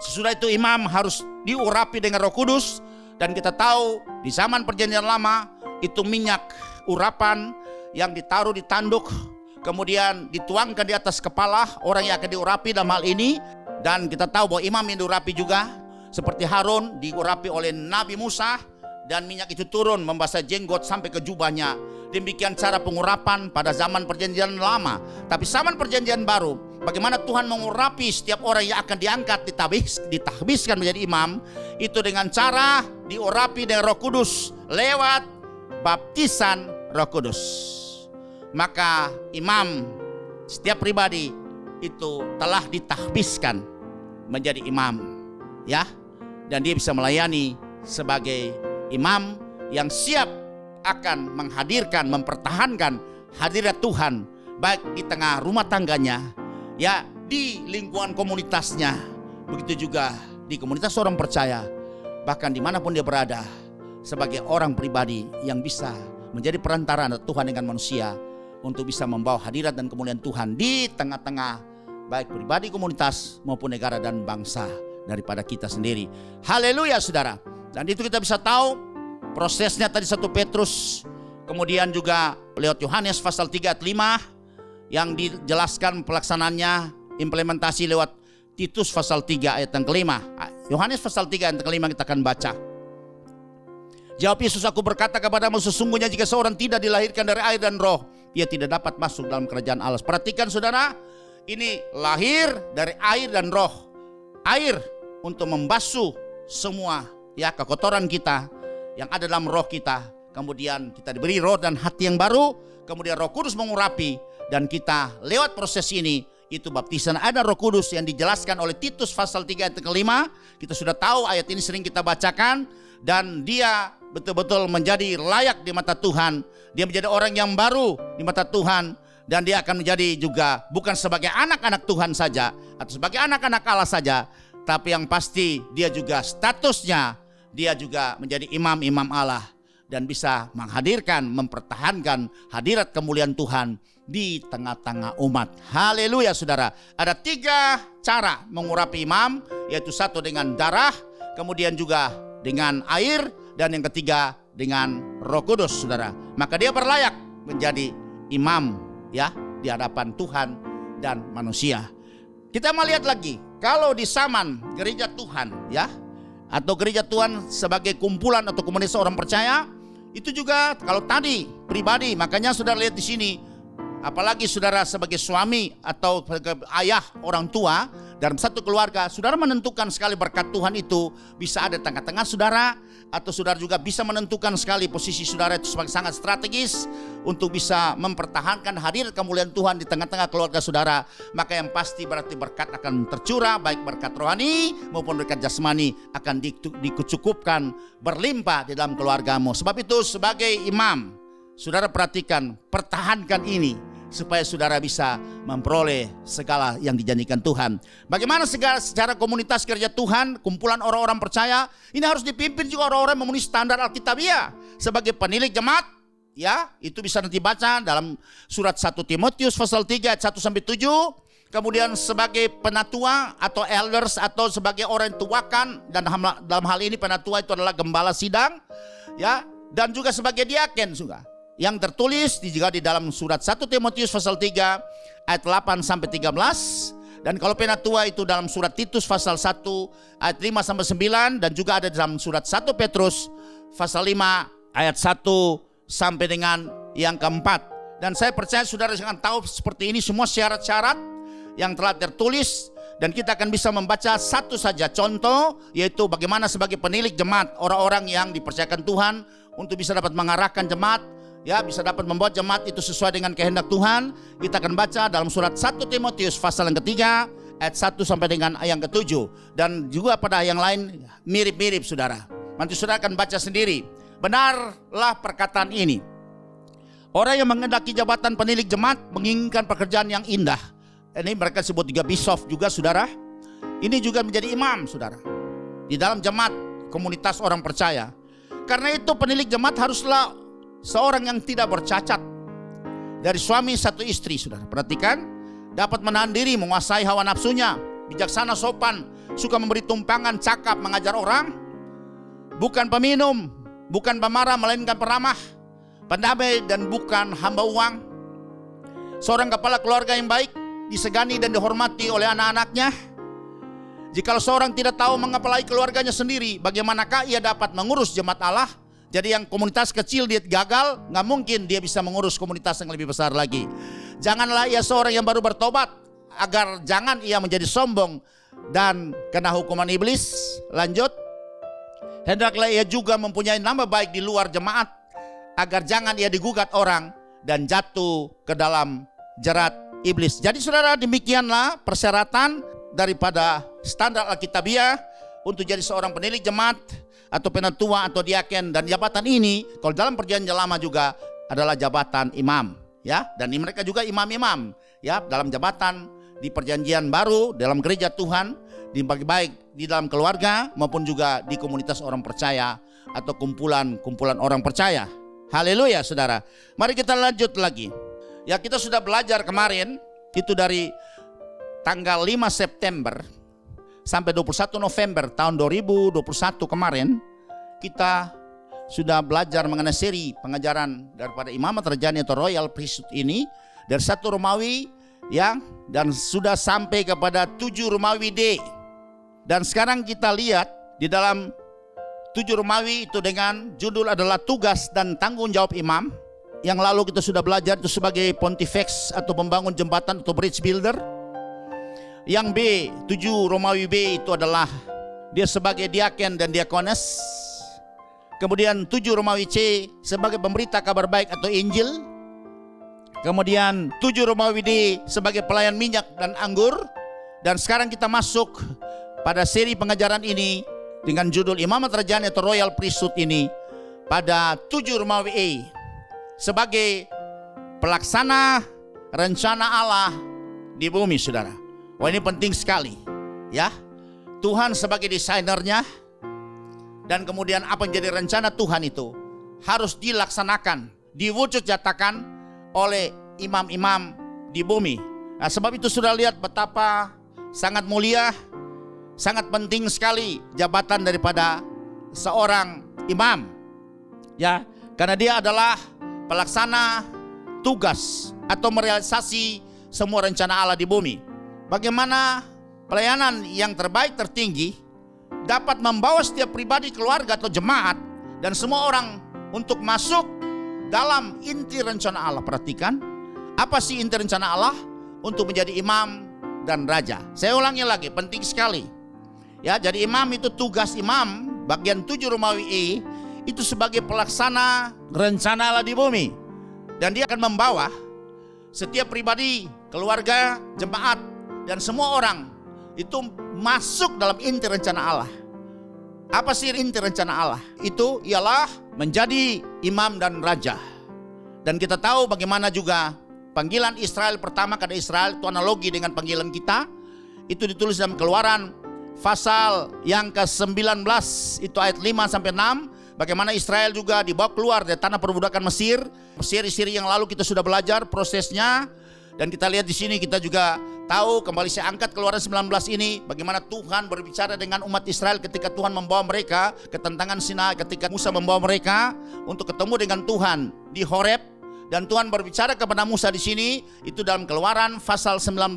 sesudah itu imam harus diurapi dengan Roh Kudus. Dan kita tahu di zaman perjanjian lama itu minyak urapan yang ditaruh di tanduk, kemudian dituangkan di atas kepala orang yang akan diurapi dalam hal ini. Dan kita tahu bahwa imam yang diurapi juga seperti Harun diurapi oleh Nabi Musa, dan minyak itu turun membasahi jenggot sampai ke jubahnya. Demikian cara pengurapan pada zaman perjanjian lama. Tapi zaman perjanjian baru, bagaimana Tuhan mengurapi setiap orang yang akan diangkat, ditahbiskan menjadi imam, itu dengan cara diurapi dengan Roh Kudus lewat baptisan Roh Kudus. Maka imam, setiap pribadi itu telah ditahbiskan menjadi imam, ya, dan dia bisa melayani sebagai imam yang siap akan menghadirkan, mempertahankan hadirat Tuhan, baik di tengah rumah tangganya, ya, di lingkungan komunitasnya, begitu juga di komunitas orang percaya, bahkan dimanapun dia berada, sebagai orang pribadi yang bisa menjadi perantara Tuhan dengan manusia, untuk bisa membawa hadirat dan kemuliaan Tuhan di tengah-tengah baik pribadi, komunitas maupun negara dan bangsa daripada kita sendiri. Haleluya, saudara. Dan itu kita bisa tahu prosesnya tadi 1 Petrus, kemudian juga lewat Yohanes pasal 3 ayat 5 yang dijelaskan pelaksanaannya, implementasi lewat Titus pasal 3 ayat yang kelima. Yohanes pasal 3 ayat yang kelima kita akan baca. Jawab Yesus, aku berkata kepadamu, sesungguhnya jika seorang tidak dilahirkan dari air dan roh, ia tidak dapat masuk dalam kerajaan Allah. Perhatikan, saudara, ini lahir dari air dan roh. Air untuk membasuh semua, ya, kekotoran kita yang ada dalam roh kita. Kemudian kita diberi roh dan hati yang baru. Kemudian Roh Kudus mengurapi, dan kita lewat proses ini, itu baptisan ada Roh Kudus yang dijelaskan oleh Titus pasal 3 ayat kelima. Kita sudah tahu ayat ini, sering kita bacakan, dan dia betul-betul menjadi layak di mata Tuhan. Dia menjadi orang yang baru di mata Tuhan, dan dia akan menjadi juga bukan sebagai anak-anak Tuhan saja atau sebagai anak-anak Allah saja, tapi yang pasti dia juga statusnya, dia juga menjadi imam-imam Allah dan bisa menghadirkan, mempertahankan hadirat kemuliaan Tuhan di tengah-tengah umat. Haleluya, saudara. Ada 3 cara mengurapi imam, yaitu 1 dengan darah, kemudian juga dengan air, dan yang ketiga dengan Roh Kudus, saudara. Maka dia berlayak menjadi imam ya di hadapan Tuhan dan manusia. Kita melihat lagi, kalau di zaman gereja Tuhan ya, atau gereja Tuhan sebagai kumpulan atau komunitas orang percaya, itu juga kalau tadi pribadi, makanya saudara lihat di sini, apalagi saudara sebagai suami atau ayah orang tua dalam satu keluarga, saudara menentukan sekali berkat Tuhan itu bisa ada tengah-tengah saudara, atau saudara juga bisa menentukan sekali posisi saudara itu sebagai sangat strategis untuk bisa mempertahankan hadir kemuliaan Tuhan di tengah-tengah keluarga saudara. Maka yang pasti berarti berkat akan tercurah, baik berkat rohani maupun berkat jasmani akan dicukupkan berlimpah di dalam keluargamu. Sebab itu sebagai imam, saudara perhatikan, pertahankan ini supaya saudara bisa memperoleh segala yang dijanjikan Tuhan. Bagaimana secara komunitas gereja Tuhan, kumpulan orang-orang percaya, ini harus dipimpin juga orang-orang memenuhi standar Alkitabiah. Sebagai penilik jemaat, ya, itu bisa nanti baca dalam surat 1 Timotius pasal 3 ayat 1-7. Kemudian sebagai penatua atau elders atau sebagai orang yang tuakan, dan dalam hal ini penatua itu adalah gembala sidang, ya, dan juga sebagai diaken juga. Yang tertulis juga di dalam surat 1 Timotius pasal 3 ayat 8-13. Dan kalau penatua itu dalam surat Titus pasal 1 ayat 5-9. Dan juga ada dalam surat 1 Petrus pasal 5 ayat 1 sampai dengan yang keempat. Dan saya percaya saudara akan tahu seperti ini semua syarat-syarat yang telah tertulis. Dan kita akan bisa membaca satu saja contoh, yaitu bagaimana sebagai penilik jemaat, orang-orang yang dipercayakan Tuhan untuk bisa dapat mengarahkan jemaat, ya, bisa dapat membuat jemaat itu sesuai dengan kehendak Tuhan. Kita akan baca dalam surat 1 Timotius pasal yang ketiga ayat 1 sampai dengan yang ke-7. Dan juga pada yang lain mirip-mirip saudara. Nanti saudara akan baca sendiri. Benarlah perkataan ini. Orang yang mengendaki jabatan penilik jemaat menginginkan pekerjaan yang indah. Ini mereka sebut juga bishop juga saudara. Ini juga menjadi imam saudara di dalam jemaat komunitas orang percaya. Karena itu penilik jemaat haruslah seorang yang tidak bercacat, dari suami satu istri, saudara. Perhatikan, dapat menahan diri, menguasai hawa nafsunya, bijaksana, sopan, suka memberi tumpangan, cakap, mengajar orang, bukan peminum, bukan pemarah, melainkan peramah, pendamai, dan bukan hamba uang. Seorang kepala keluarga yang baik, disegani dan dihormati oleh anak-anaknya. Jikalau seorang tidak tahu mengepalai keluarganya sendiri, bagaimanakah ia dapat mengurus jemaat Allah? Jadi yang komunitas kecil dia gagal, nggak mungkin dia bisa mengurus komunitas yang lebih besar lagi. Janganlah ia seorang yang baru bertobat, agar jangan ia menjadi sombong dan kena hukuman iblis. Lanjut, hendaklah ia juga mempunyai nama baik di luar jemaat, agar jangan ia digugat orang dan jatuh ke dalam jerat iblis. Jadi saudara, demikianlah persyaratan daripada standar Alkitabiah untuk jadi seorang penilik jemaat atau penatua atau diaken. Dan jabatan ini kalau dalam perjanjian lama juga adalah jabatan imam, ya, dan mereka juga imam-imam, ya, dalam jabatan di perjanjian baru dalam gereja Tuhan, di baik di dalam keluarga maupun juga di komunitas orang percaya atau kumpulan orang percaya. Haleluya saudara. Mari kita lanjut lagi. Ya, kita sudah belajar kemarin itu dari tanggal 5 September sampai 21 November tahun 2021 kemarin, kita sudah belajar mengenai seri pengajaran daripada Imamat Rajani atau Royal Priesthood ini dari 1 Romawi, ya, dan sudah sampai kepada 7 Romawi D. Dan sekarang kita lihat di dalam 7 Romawi itu dengan judul adalah tugas dan tanggung jawab imam. Yang lalu kita sudah belajar itu sebagai pontifex atau pembangun jembatan atau bridge builder. Yang B, 7 Romawi B itu adalah dia sebagai diaken dan diakones. Kemudian 7 Romawi C sebagai pemberita kabar baik atau Injil. Kemudian 7 Romawi D sebagai pelayan minyak dan anggur. Dan sekarang kita masuk pada seri pengajaran ini dengan judul Imamat Rajani atau Royal Priesthood ini pada 7 Romawi A sebagai pelaksana rencana Allah di bumi, saudara. Wah, ini penting sekali, ya. Tuhan sebagai desainernya, dan kemudian apa yang jadi rencana Tuhan itu harus dilaksanakan, diwujud nyatakan oleh imam-imam di bumi. Nah, sebab itu sudah lihat betapa sangat mulia, sangat penting sekali jabatan daripada seorang imam. Ya, karena dia adalah pelaksana tugas atau merealisasi semua rencana Allah di bumi. Bagaimana pelayanan yang terbaik tertinggi dapat membawa setiap pribadi, keluarga atau jemaat dan semua orang untuk masuk dalam inti rencana Allah. Perhatikan, apa sih inti rencana Allah? Untuk menjadi imam dan raja. Saya ulangi lagi, penting sekali. Ya, jadi imam itu tugas imam bagian 7 Romawi E itu sebagai pelaksana rencana Allah di bumi. Dan dia akan membawa setiap pribadi, keluarga, jemaat dan semua orang itu masuk dalam inti rencana Allah. Apa sih inti rencana Allah? Itu ialah menjadi imam dan raja. Dan kita tahu bagaimana juga panggilan Israel pertama, karena Israel itu analogi dengan panggilan kita. Itu ditulis dalam Keluaran pasal yang ke-19 itu ayat 5 sampai 6. Bagaimana Israel juga dibawa keluar dari tanah perbudakan Mesir. Seri-seri yang lalu kita sudah belajar prosesnya. Dan kita lihat di sini, kita juga tahu, kembali saya angkat Keluaran 19 ini, bagaimana Tuhan berbicara dengan umat Israel ketika Tuhan membawa mereka ke tentangan Sinai, ketika Musa membawa mereka untuk ketemu dengan Tuhan di Horeb. Dan Tuhan berbicara kepada Musa di sini, itu dalam Keluaran pasal 19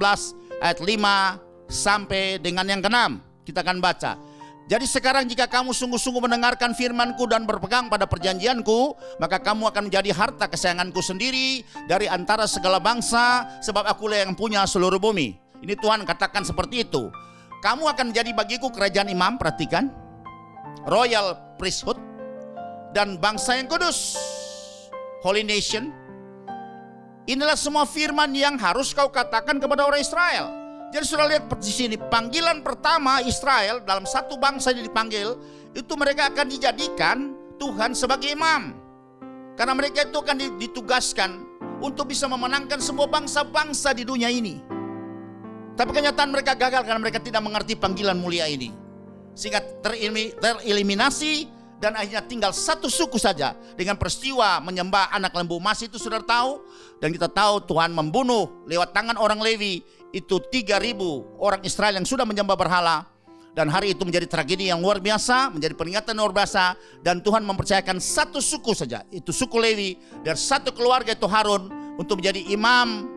ayat 5 sampai dengan yang ke-6. Kita akan baca. Jadi sekarang jika kamu sungguh-sungguh mendengarkan firman-Ku dan berpegang pada perjanjian-Ku, maka kamu akan menjadi harta kesayangan-Ku sendiri dari antara segala bangsa, sebab Akulah yang punya seluruh bumi. Ini Tuhan katakan seperti itu. Kamu akan menjadi bagiku kerajaan imam, perhatikan, royal priesthood, dan bangsa yang kudus, holy nation. Inilah semua firman yang harus kau katakan kepada orang Israel. Jadi sudah lihat di sini, panggilan pertama Israel dalam satu bangsa yang dipanggil, itu mereka akan dijadikan Tuhan sebagai imam. Karena mereka itu akan ditugaskan untuk bisa memenangkan semua bangsa-bangsa di dunia ini. Tapi kenyataan mereka gagal karena mereka tidak mengerti panggilan mulia ini. Sehingga tereliminasi. Dan akhirnya tinggal satu suku saja dengan peristiwa menyembah anak lembu emas itu, sudah tahu. Dan kita tahu Tuhan membunuh lewat tangan orang Lewi itu 3.000 orang Israel yang sudah menyembah berhala. Dan hari itu menjadi tragedi yang luar biasa, menjadi peringatan luar biasa. Dan Tuhan mempercayakan satu suku saja, itu suku Lewi, dan satu keluarga itu Harun, untuk menjadi imam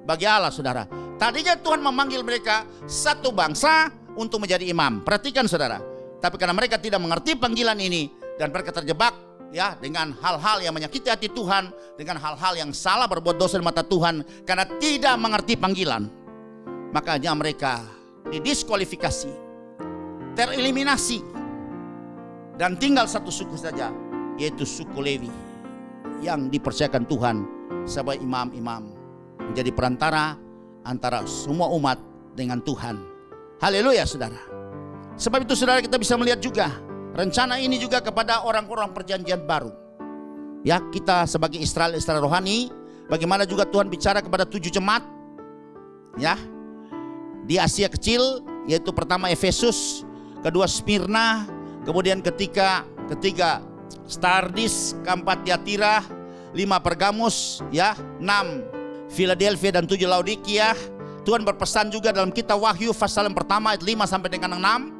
bagi Allah, saudara. Tadinya Tuhan memanggil mereka satu bangsa untuk menjadi imam. Perhatikan saudara. Tapi karena mereka tidak mengerti panggilan ini dan mereka terjebak ya dengan hal-hal yang menyakiti hati Tuhan, dengan hal-hal yang salah, berbuat dosa di mata Tuhan karena tidak mengerti panggilan, makanya mereka didiskualifikasi, tereliminasi, dan tinggal satu suku saja, yaitu suku Lewi yang dipercayakan Tuhan sebagai imam-imam, menjadi perantara antara semua umat dengan Tuhan. Haleluya saudara. Sebab itu saudara, kita bisa melihat juga rencana ini juga kepada orang-orang perjanjian baru. Ya, kita sebagai Israel rohani, bagaimana juga Tuhan bicara kepada 7 jemaat ya di Asia Kecil, yaitu pertama Efesus, kedua Smyrna, kemudian ketiga Sardis, keempat Tiatira, 5 Pergamus, ya, 6 Philadelphia dan 7 Laodikia. Tuhan berpesan juga dalam kitab Wahyu pasal yang pertama ayat 5 sampai dengan 6.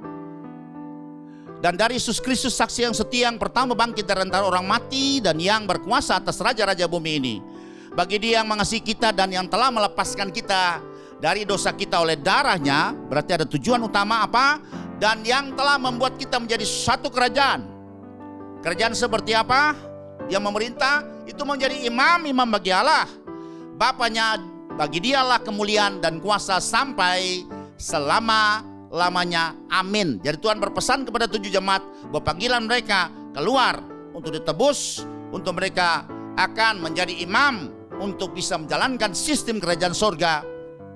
Dan dari Yesus Kristus saksi yang setia, yang pertama bangkit dari antara orang mati dan yang berkuasa atas raja-raja bumi ini. Bagi Dia yang mengasihi kita dan yang telah melepaskan kita dari dosa kita oleh darahnya, berarti ada tujuan utama apa? Dan yang telah membuat kita menjadi satu kerajaan. Kerajaan seperti apa? Yang memerintah itu menjadi imam bagi Allah. Bapaknya, bagi Dialah kemuliaan dan kuasa sampai selama-lamanya. Amin. Jadi Tuhan berpesan kepada 7 jemaat bahwa panggilan mereka keluar untuk ditebus, untuk mereka akan menjadi imam untuk bisa menjalankan sistem kerajaan sorga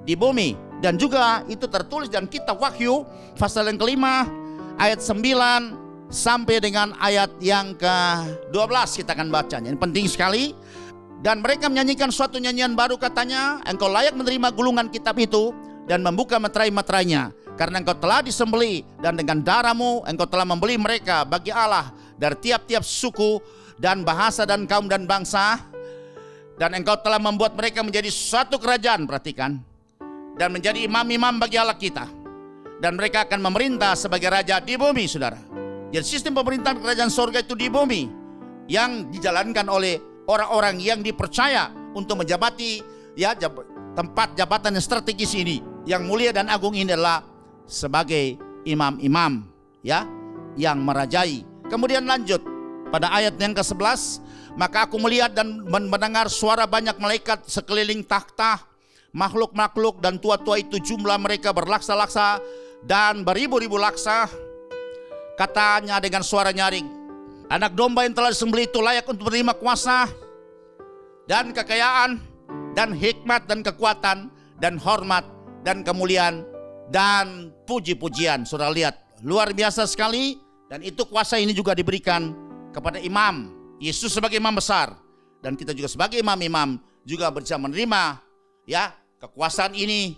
di bumi. Dan juga itu tertulis dalam kitab Wahyu pasal yang kelima ayat 9 sampai dengan ayat yang ke-12 kita akan bacanya. Ini penting sekali. Dan mereka menyanyikan suatu nyanyian baru, katanya, engkau layak menerima gulungan kitab itu dan membuka meterai-meterainya, karena engkau telah disembelih dan dengan darahmu engkau telah membeli mereka bagi Allah dari tiap-tiap suku dan bahasa dan kaum dan bangsa. Dan engkau telah membuat mereka menjadi suatu kerajaan, perhatikan, dan menjadi imam-imam bagi Allah kita. dan mereka akan memerintah sebagai raja di bumi, saudara. Jadi sistem pemerintahan kerajaan sorga itu di bumi yang dijalankan oleh orang-orang yang dipercaya untuk menjabati tempat jabatan yang strategis ini, yang mulia dan agung ini adalah sebagai imam-imam yang merajai. Kemudian lanjut pada ayat yang ke-11, maka aku melihat dan mendengar suara banyak malaikat sekeliling takhta, makhluk-makhluk dan tua-tua itu jumlah mereka berlaksa-laksa dan beribu-ribu laksa. Katanya dengan suara nyaring, anak domba yang telah disembelih itu layak untuk menerima kuasa dan kekayaan dan hikmat dan kekuatan dan hormat dan kemuliaan dan puji-pujian. Saudara lihat, luar biasa sekali. Dan itu kuasa ini juga diberikan kepada imam. Yesus sebagai imam besar, dan kita juga sebagai imam-imam juga bisa menerima kekuasaan ini.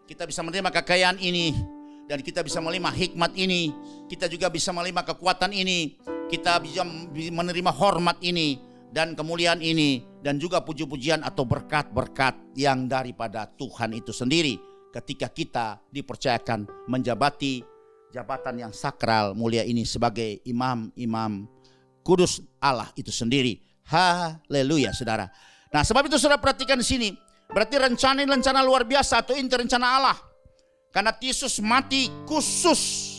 Kita bisa menerima kekayaan ini, dan kita bisa menerima hikmat ini. Kita juga bisa menerima kekuatan ini. Kita bisa menerima hormat ini dan kemuliaan ini, dan juga puji-pujian atau berkat-berkat yang daripada Tuhan itu sendiri ketika kita dipercayakan menjabati jabatan yang sakral mulia ini sebagai imam-imam kudus Allah itu sendiri. Haleluya, saudara. Nah, sebab itu saudara perhatikan di sini, berarti rencana luar biasa atau inti rencana Allah. Karena Yesus mati khusus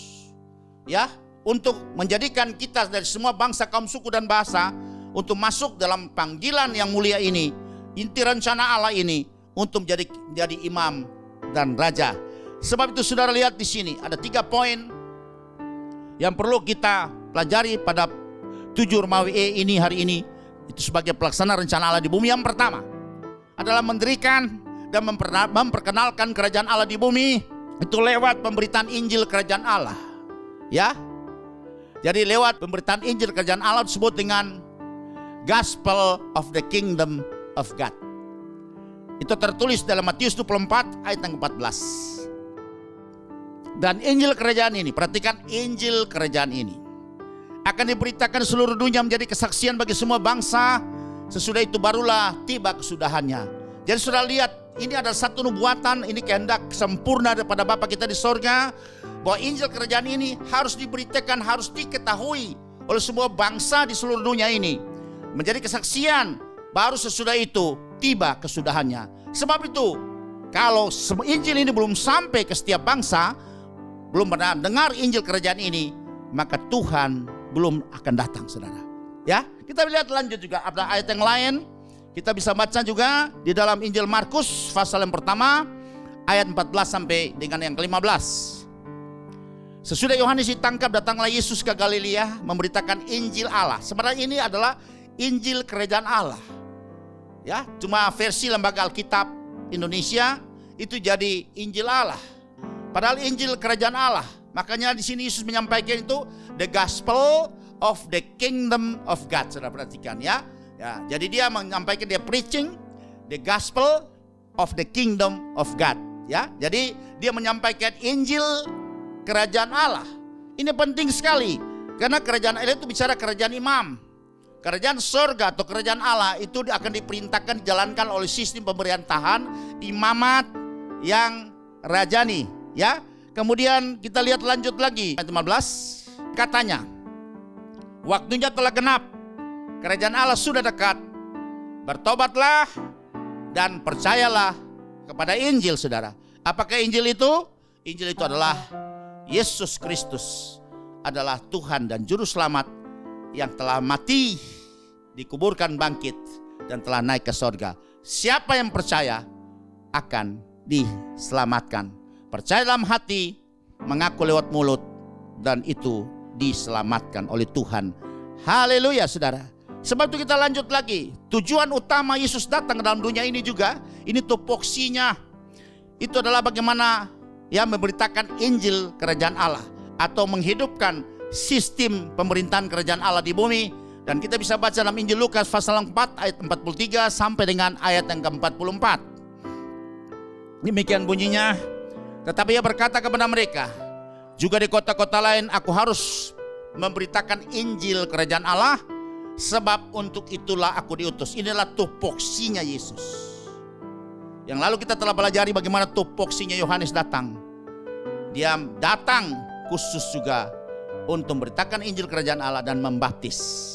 untuk menjadikan kita dari semua bangsa, kaum, suku dan bahasa untuk masuk dalam panggilan yang mulia ini. Inti rencana Allah ini untuk menjadi imam dan raja. Sebab itu saudara lihat di sini ada 3 poin yang perlu kita pelajari pada 7 Romawi ini hari ini. Itu sebagai pelaksana rencana Allah di bumi. Yang pertama adalah mendirikan dan memperkenalkan kerajaan Allah di bumi. Itu lewat pemberitaan Injil kerajaan Allah. Jadi lewat pemberitaan Injil kerajaan Allah disebut dengan Gospel of the Kingdom of God. Itu tertulis dalam Matius 24 ayat yang ke-14. Dan Injil kerajaan ini, perhatikan, Injil kerajaan ini akan diberitakan seluruh dunia menjadi kesaksian bagi semua bangsa. Sesudah itu barulah tiba kesudahannya. Jadi sudah lihat, ini adalah satu nubuatan, ini kehendak sempurna daripada Bapa kita di sorga, bahwa Injil kerajaan ini harus diberitakan, harus diketahui oleh semua bangsa di seluruh dunia ini menjadi kesaksian. Baru sesudah itu tiba kesudahannya. Sebab itu, kalau Injil ini belum sampai ke setiap bangsa, belum pernah dengar Injil kerajaan ini, maka Tuhan belum akan datang, saudara. Kita lihat lanjut juga ada ayat yang lain. Kita bisa baca juga di dalam Injil Markus pasal yang pertama ayat 14 sampai dengan yang ke-15. Sesudah Yohanes ditangkap, datanglah Yesus ke Galilea memberitakan Injil Allah. Sebenarnya ini adalah Injil kerajaan Allah. Cuma versi Lembaga Alkitab Indonesia itu jadi Injil Allah. Padahal Injil kerajaan Allah. Makanya di sini Yesus menyampaikan itu the gospel of the kingdom of God. Saudara perhatikan jadi dia menyampaikan, dia preaching the gospel of the kingdom of God. Jadi dia menyampaikan Injil kerajaan Allah. Ini penting sekali karena kerajaan Allah itu bicara kerajaan imam. Kerajaan surga atau kerajaan Allah itu akan diperintahkan dijalankan oleh sistem pemerintahan imamat yang rajani. Kemudian kita lihat lanjut lagi ayat 15. Katanya, waktunya telah genap, kerajaan Allah sudah dekat. Bertobatlah dan percayalah kepada Injil, saudara. Apakah Injil itu? Injil itu adalah Yesus Kristus adalah Tuhan dan Juru Selamat yang telah mati, dikuburkan, bangkit, dan telah naik ke sorga. Siapa yang percaya akan diselamatkan. Percaya dalam hati, mengaku lewat mulut, dan itu diselamatkan oleh Tuhan. Haleluya, saudara. Sebab itu kita lanjut lagi. Tujuan utama Yesus datang ke dalam dunia ini juga, ini tupoksinya. Itu adalah bagaimana memberitakan Injil kerajaan Allah atau menghidupkan sistem pemerintahan kerajaan Allah di bumi. Dan kita bisa baca dalam Injil Lukas pasal 4 ayat 43 sampai dengan ayat yang ke-44. Demikian bunyinya. Tetapi ia berkata kepada mereka, juga di kota-kota lain aku harus memberitakan Injil kerajaan Allah, sebab untuk itulah aku diutus. Inilah tupoksinya Yesus. Yang lalu kita telah pelajari bagaimana tupoksinya Yohanes datang. Dia datang khusus juga untuk memberitakan Injil Kerajaan Allah dan membaptis.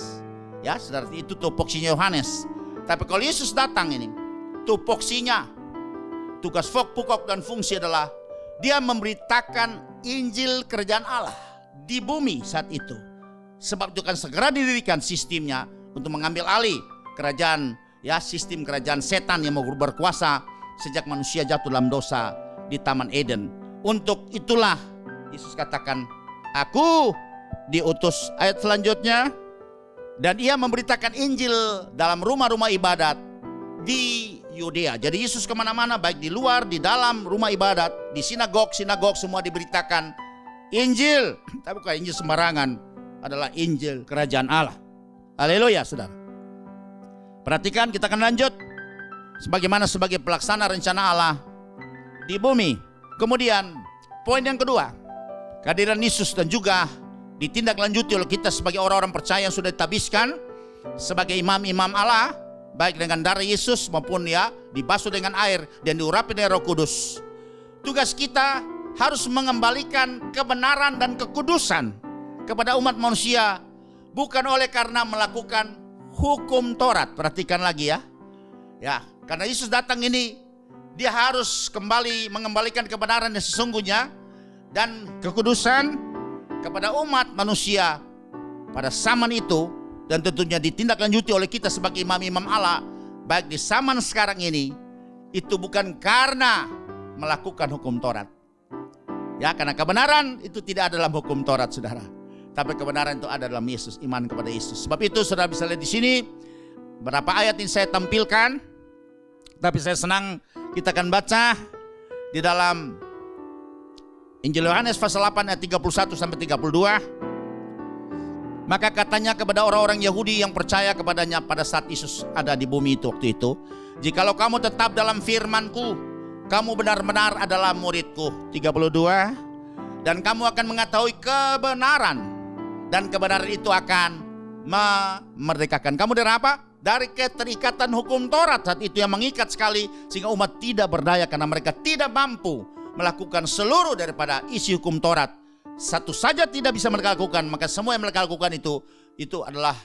Ya, saudara, itu tupoksinya Yohanes. Tapi kalau Yesus datang ini, tupoksinya, tugas pokok dan fungsi adalah dia memberitakan Injil Kerajaan Allah di bumi saat itu. Sebab itu kan segera didirikan sistemnya untuk mengambil alih kerajaan, ya, sistem kerajaan setan yang mau berkuasa sejak manusia jatuh dalam dosa di Taman Eden. Untuk itulah Yesus katakan, aku diutus. Ayat selanjutnya, dan ia memberitakan Injil dalam rumah-rumah ibadat di Yudea. Jadi Yesus kemana-mana, baik di luar, di dalam rumah ibadat, di sinagog semua diberitakan Injil. Tapi bukan Injil sembarangan, adalah Injil Kerajaan Allah. Haleluya, saudara. Perhatikan, kita akan lanjut sebagaimana sebagai pelaksana rencana Allah di bumi. Kemudian poin yang kedua, kehadiran Yesus dan juga ditindaklanjuti oleh kita sebagai orang-orang percaya yang sudah ditabiskan sebagai imam-imam Allah, baik dengan darah Yesus maupun ya dibasuh dengan air dan diurapi dengan Roh Kudus. Tugas kita harus mengembalikan kebenaran dan kekudusan kepada umat manusia, bukan oleh karena melakukan hukum Taurat. Perhatikan lagi ya. Ya, karena Yesus datang ini, dia harus kembali mengembalikan kebenaran yang sesungguhnya dan kekudusan kepada umat manusia pada zaman itu, dan tentunya ditindaklanjuti oleh kita sebagai imam-imam Allah baik di zaman sekarang ini. Itu bukan karena melakukan hukum Taurat, ya, karena kebenaran itu tidak ada dalam hukum Taurat, saudara, tapi kebenaran itu ada dalam Yesus, iman kepada Yesus. Sebab itu saudara bisa lihat di sini berapa ayat ini saya tampilkan, tapi saya senang kita akan baca di dalam Injil Yohanes pasal 8 ayat 31 sampai 32. Maka katanya kepada orang-orang Yahudi yang percaya kepadanya pada saat Yesus ada di bumi itu waktu itu, jikalau kamu tetap dalam firman-Ku, kamu benar-benar adalah murid-Ku. 32. Dan kamu akan mengetahui kebenaran, dan kebenaran itu akan memerdekakan kamu dari apa? Dari keterikatan hukum Taurat saat itu yang mengikat sekali, sehingga umat tidak berdaya karena mereka tidak mampu melakukan seluruh daripada isi hukum Taurat. Satu saja tidak bisa mereka lakukan, maka semua yang mereka lakukan itu adalah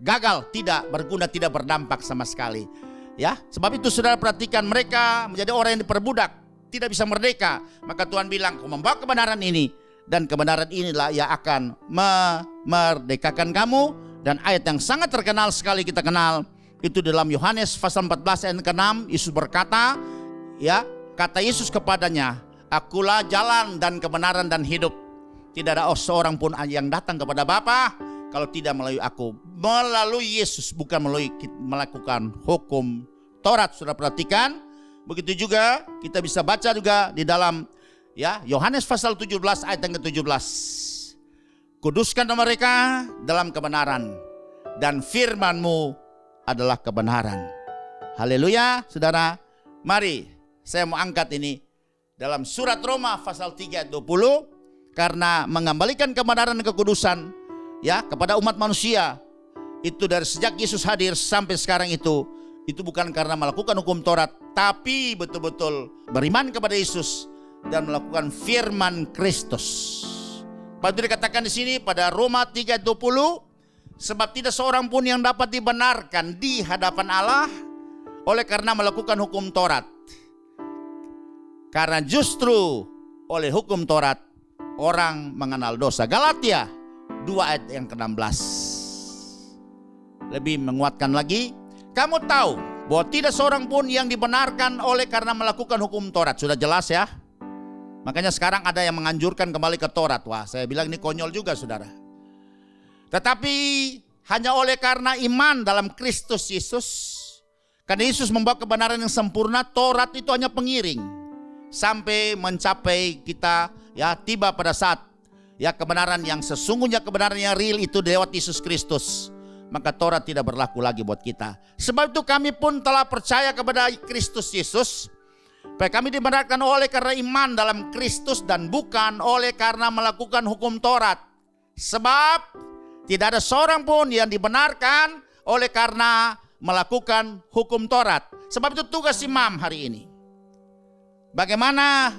gagal, tidak berguna, tidak berdampak sama sekali. Ya, sebab itu saudara perhatikan, mereka menjadi orang yang diperbudak, tidak bisa merdeka. Maka Tuhan bilang, kau membawa kebenaran ini, dan kebenaran inilah yang akan memerdekakan kamu. Dan ayat yang sangat terkenal sekali kita kenal itu dalam Yohanes pasal 14 ayat ke-6, Yesus berkata, ya, kata Yesus kepadanya, akulah jalan dan kebenaran dan hidup. Tidak ada seorang pun yang datang kepada Bapa kalau tidak melalui aku. Melalui Yesus, bukan melalui melakukan hukum Taurat. Sudah perhatikan. Begitu juga kita bisa baca juga di dalam ya Yohanes pasal 17 ayat yang ke-17. Kuduskan mereka dalam kebenaran, dan firman-Mu adalah kebenaran. Haleluya, saudara. Mari saya mau angkat ini dalam surat Roma pasal 3 ayat 20. Karena mengembalikan kebenaran dan kekudusan ya kepada umat manusia itu dari sejak Yesus hadir sampai sekarang itu bukan karena melakukan hukum Taurat, tapi betul-betul beriman kepada Yesus dan melakukan firman Kristus. Pada dikatakan di sini pada Roma 3 ayat 20, sebab tidak seorang pun yang dapat dibenarkan di hadapan Allah oleh karena melakukan hukum Taurat. Karena justru oleh hukum Taurat orang mengenal dosa. Galatia 2 ayat yang ke-16 lebih menguatkan lagi. Kamu tahu bahwa tidak seorang pun yang dibenarkan oleh karena melakukan hukum Taurat. Sudah jelas ya. Makanya sekarang ada yang menganjurkan kembali ke Taurat. Wah, saya bilang ini konyol juga, saudara. Tetapi hanya oleh karena iman dalam Kristus Yesus. Karena Yesus membawa kebenaran yang sempurna, Taurat itu hanya pengiring sampai mencapai kita ya tiba pada saat ya kebenaran yang sesungguhnya, kebenaran yang real itu lewat Yesus Kristus. Maka Taurat tidak berlaku lagi buat kita. Sebab itu kami pun telah percaya kepada Kristus Yesus, supaya kami dibenarkan oleh karena iman dalam Kristus dan bukan oleh karena melakukan hukum Taurat. Sebab tidak ada seorang pun yang dibenarkan oleh karena melakukan hukum Taurat. Sebab itu tugas imam hari ini, bagaimana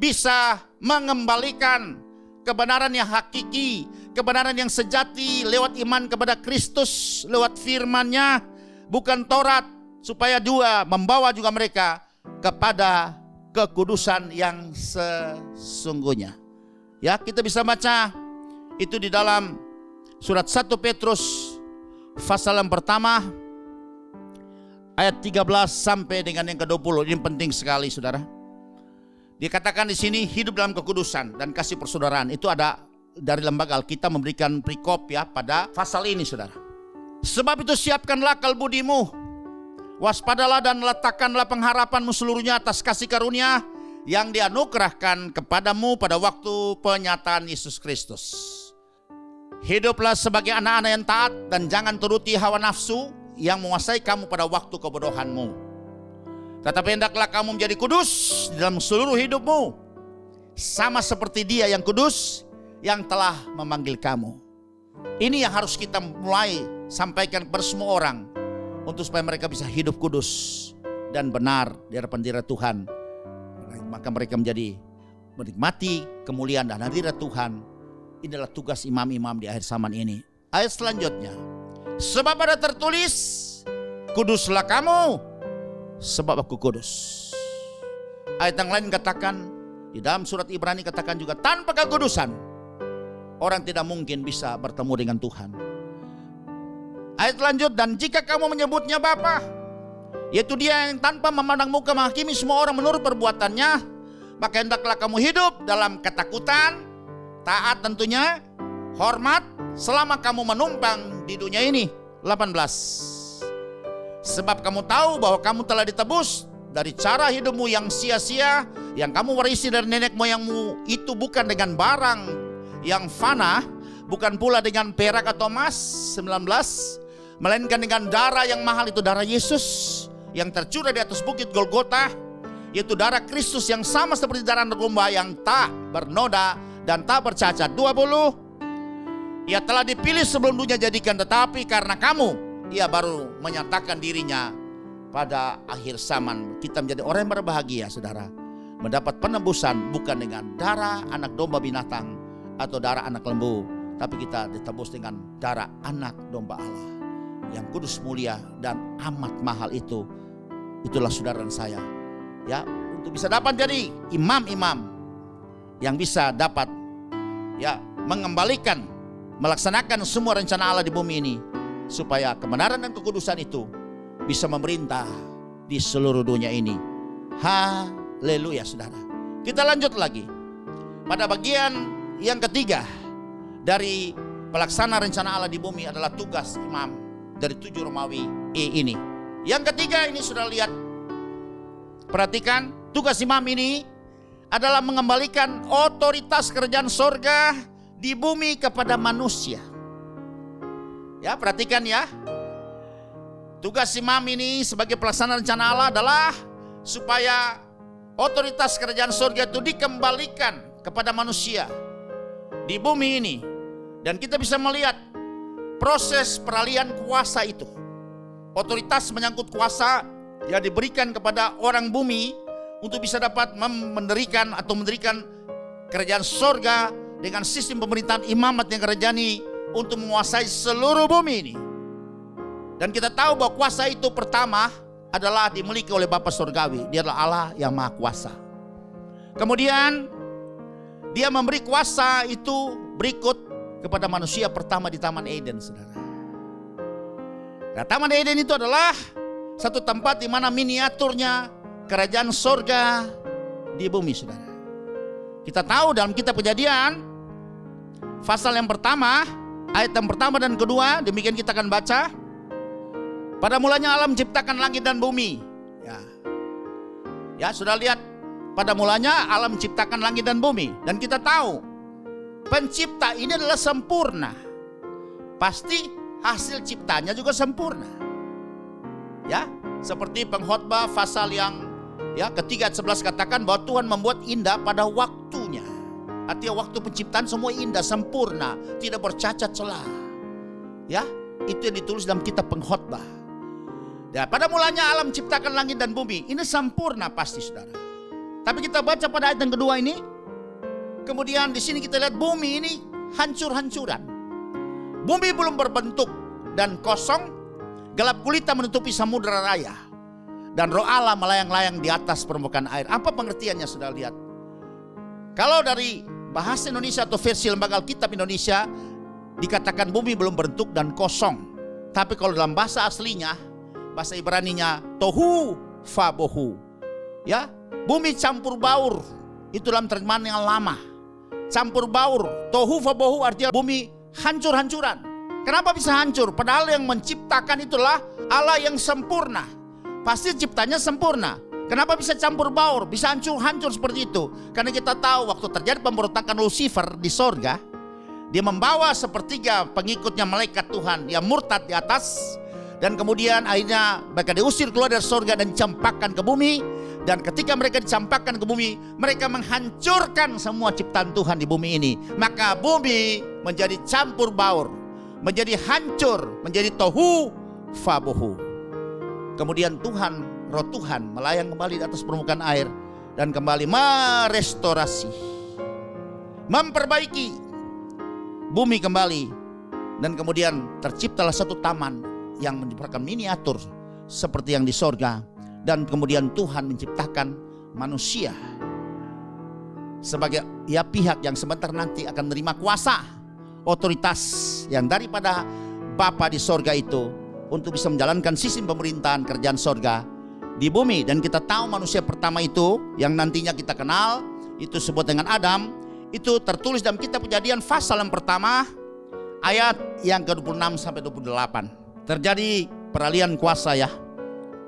bisa mengembalikan kebenaran yang hakiki, kebenaran yang sejati lewat iman kepada Kristus, lewat firman-Nya, bukan Taurat, supaya juga membawa juga mereka kepada kekudusan yang sesungguhnya. Ya, kita bisa baca itu di dalam surat 1 Petrus pasal yang pertama ayat 13 sampai dengan yang ke-20. Ini penting sekali, saudara. Dikatakan di sini hidup dalam kekudusan dan kasih persaudaraan. Itu ada dari lembaga Alkitab memberikan perikop ya pada pasal ini, saudara. Sebab itu siapkanlah kalbudimu, waspadalah dan letakkanlah pengharapanmu seluruhnya atas kasih karunia yang dianugerahkan kepadamu pada waktu penyataan Yesus Kristus. Hiduplah sebagai anak-anak yang taat dan jangan turuti hawa nafsu yang menguasai kamu pada waktu kebodohanmu. Tetapi hendaklah kamu menjadi kudus di dalam seluruh hidupmu, sama seperti Dia yang kudus yang telah memanggil kamu. Ini yang harus kita mulai sampaikan kepada semua orang, untuk supaya mereka bisa hidup kudus dan benar di hadapan diri Tuhan. Maka mereka menjadi menikmati kemuliaan dan hadirat Tuhan. Inilah tugas imam-imam di akhir zaman ini. Ayat selanjutnya, sebab ada tertulis, kuduslah kamu, sebab aku kudus. Ayat yang lain katakan, di dalam surat Ibrani katakan juga, tanpa kekudusan orang tidak mungkin bisa bertemu dengan Tuhan. Ayat lanjut, dan jika kamu menyebutnya Bapa, yaitu Dia yang tanpa memandang muka menghakimi semua orang menurut perbuatannya, maka hendaklah kamu hidup dalam ketakutan, taat tentunya, hormat, selama kamu menumpang di dunia ini. 18. Sebab kamu tahu bahwa kamu telah ditebus dari cara hidupmu yang sia-sia, yang kamu warisi dari nenek moyangmu, itu bukan dengan barang yang fana, bukan pula dengan perak atau emas. 19. Melainkan dengan darah yang mahal, itu darah Yesus yang tercurah di atas bukit Golgota, yaitu darah Kristus yang sama seperti darah domba yang tak bernoda dan tak bercacat. 20. Ia telah dipilih sebelum dunia jadikan, tetapi karena kamu Ia baru menyatakan dirinya pada akhir zaman. Kita menjadi orang yang berbahagia, saudara, mendapat penebusan bukan dengan darah anak domba binatang atau darah anak lembu, tapi kita ditebus dengan darah anak domba Allah yang kudus, mulia, dan amat mahal itu. Itulah saudara dan saya, ya, untuk bisa dapat jadi imam-imam yang bisa dapat ya mengembalikan, melaksanakan semua rencana Allah di bumi ini, supaya kebenaran dan kekudusan itu bisa memerintah di seluruh dunia ini. Haleluya, saudara. Kita lanjut lagi pada bagian yang ketiga dari pelaksana rencana Allah di bumi adalah tugas imam dari 7 Romawi ini. Yang ketiga ini sudah lihat, perhatikan, tugas imam ini adalah mengembalikan otoritas kerajaan sorga di bumi kepada manusia. Ya, perhatikan ya. Tugas imam ini sebagai pelaksana rencana Allah adalah supaya otoritas kerajaan surga itu dikembalikan kepada manusia di bumi ini. Dan kita bisa melihat proses peralihan kuasa itu. Otoritas menyangkut kuasa yang diberikan kepada orang bumi untuk bisa dapat mendirikan kerajaan surga dengan sistem pemerintahan imamat yang kerajani untuk menguasai seluruh bumi ini. Dan kita tahu bahwa kuasa itu pertama adalah dimiliki oleh Bapa Surgawi. Dia adalah Allah yang Maha Kuasa. Kemudian Dia memberi kuasa itu berikut kepada manusia pertama di Taman Eden, saudara. Nah, Taman Eden itu adalah satu tempat di mana miniaturnya kerajaan surga di bumi, saudara. Kita tahu dalam kitab Kejadian pasal yang pertama, ayat yang pertama dan kedua, demikian kita akan baca. Pada mulanya Allah menciptakan langit dan bumi. Ya, sudah lihat, pada mulanya Allah menciptakan langit dan bumi. Dan kita tahu pencipta ini adalah sempurna. Pasti hasil ciptanya juga sempurna. Ya, seperti pengkhotbah pasal yang ketiga ayat 11 katakan bahwa Tuhan membuat indah pada waktunya. Artinya waktu penciptaan semua indah, sempurna, tidak bercacat celah. Ya, itu yang ditulis dalam kitab pengkhotbah. Ya, pada mulanya Allah menciptakan langit dan bumi. Ini sempurna pasti, saudara. Tapi kita baca pada ayat yang kedua ini, kemudian di sini kita lihat bumi ini hancur-hancuran. Bumi belum berbentuk dan kosong, gelap gulita menutupi samudera raya, dan roh Allah melayang-layang di atas permukaan air. Apa pengertiannya, sudah lihat? Kalau dari bahasa Indonesia atau versi Lembaga Alkitab Indonesia dikatakan bumi belum berbentuk dan kosong. Tapi kalau dalam bahasa aslinya, bahasa Ibraninya tohu vabohu, ya, bumi campur baur. Itu dalam terjemahan yang lama. Campur baur, tohu vabohu artinya bumi hancur-hancuran. Kenapa bisa hancur? Padahal yang menciptakan itulah Allah yang sempurna. Pasti ciptanya sempurna. Kenapa bisa campur baur, bisa hancur-hancur seperti itu? Karena kita tahu waktu terjadi pemberontakan Lucifer di sorga, dia membawa sepertiga pengikutnya malaikat Tuhan yang murtad di atas. Dan kemudian akhirnya mereka diusir keluar dari sorga dan dicampakkan ke bumi. Dan ketika mereka dicampakkan ke bumi, mereka menghancurkan semua ciptaan Tuhan di bumi ini. Maka bumi menjadi campur baur, menjadi hancur, menjadi tohu vabohu. Kemudian Tuhan, roh Tuhan melayang kembali di atas permukaan air dan kembali merestorasi, memperbaiki bumi kembali. Dan kemudian terciptalah satu taman yang merupakan miniatur seperti yang di sorga. Dan kemudian Tuhan menciptakan manusia sebagai pihak yang sebentar nanti akan menerima kuasa, otoritas yang daripada Bapa di sorga itu untuk bisa menjalankan sistem pemerintahan kerajaan sorga di bumi. Dan kita tahu manusia pertama itu yang nantinya kita kenal itu sebut dengan Adam, itu tertulis dalam kitab Kejadian pasal yang pertama ayat yang ke-26 sampai 28. Terjadi peralihan kuasa ya,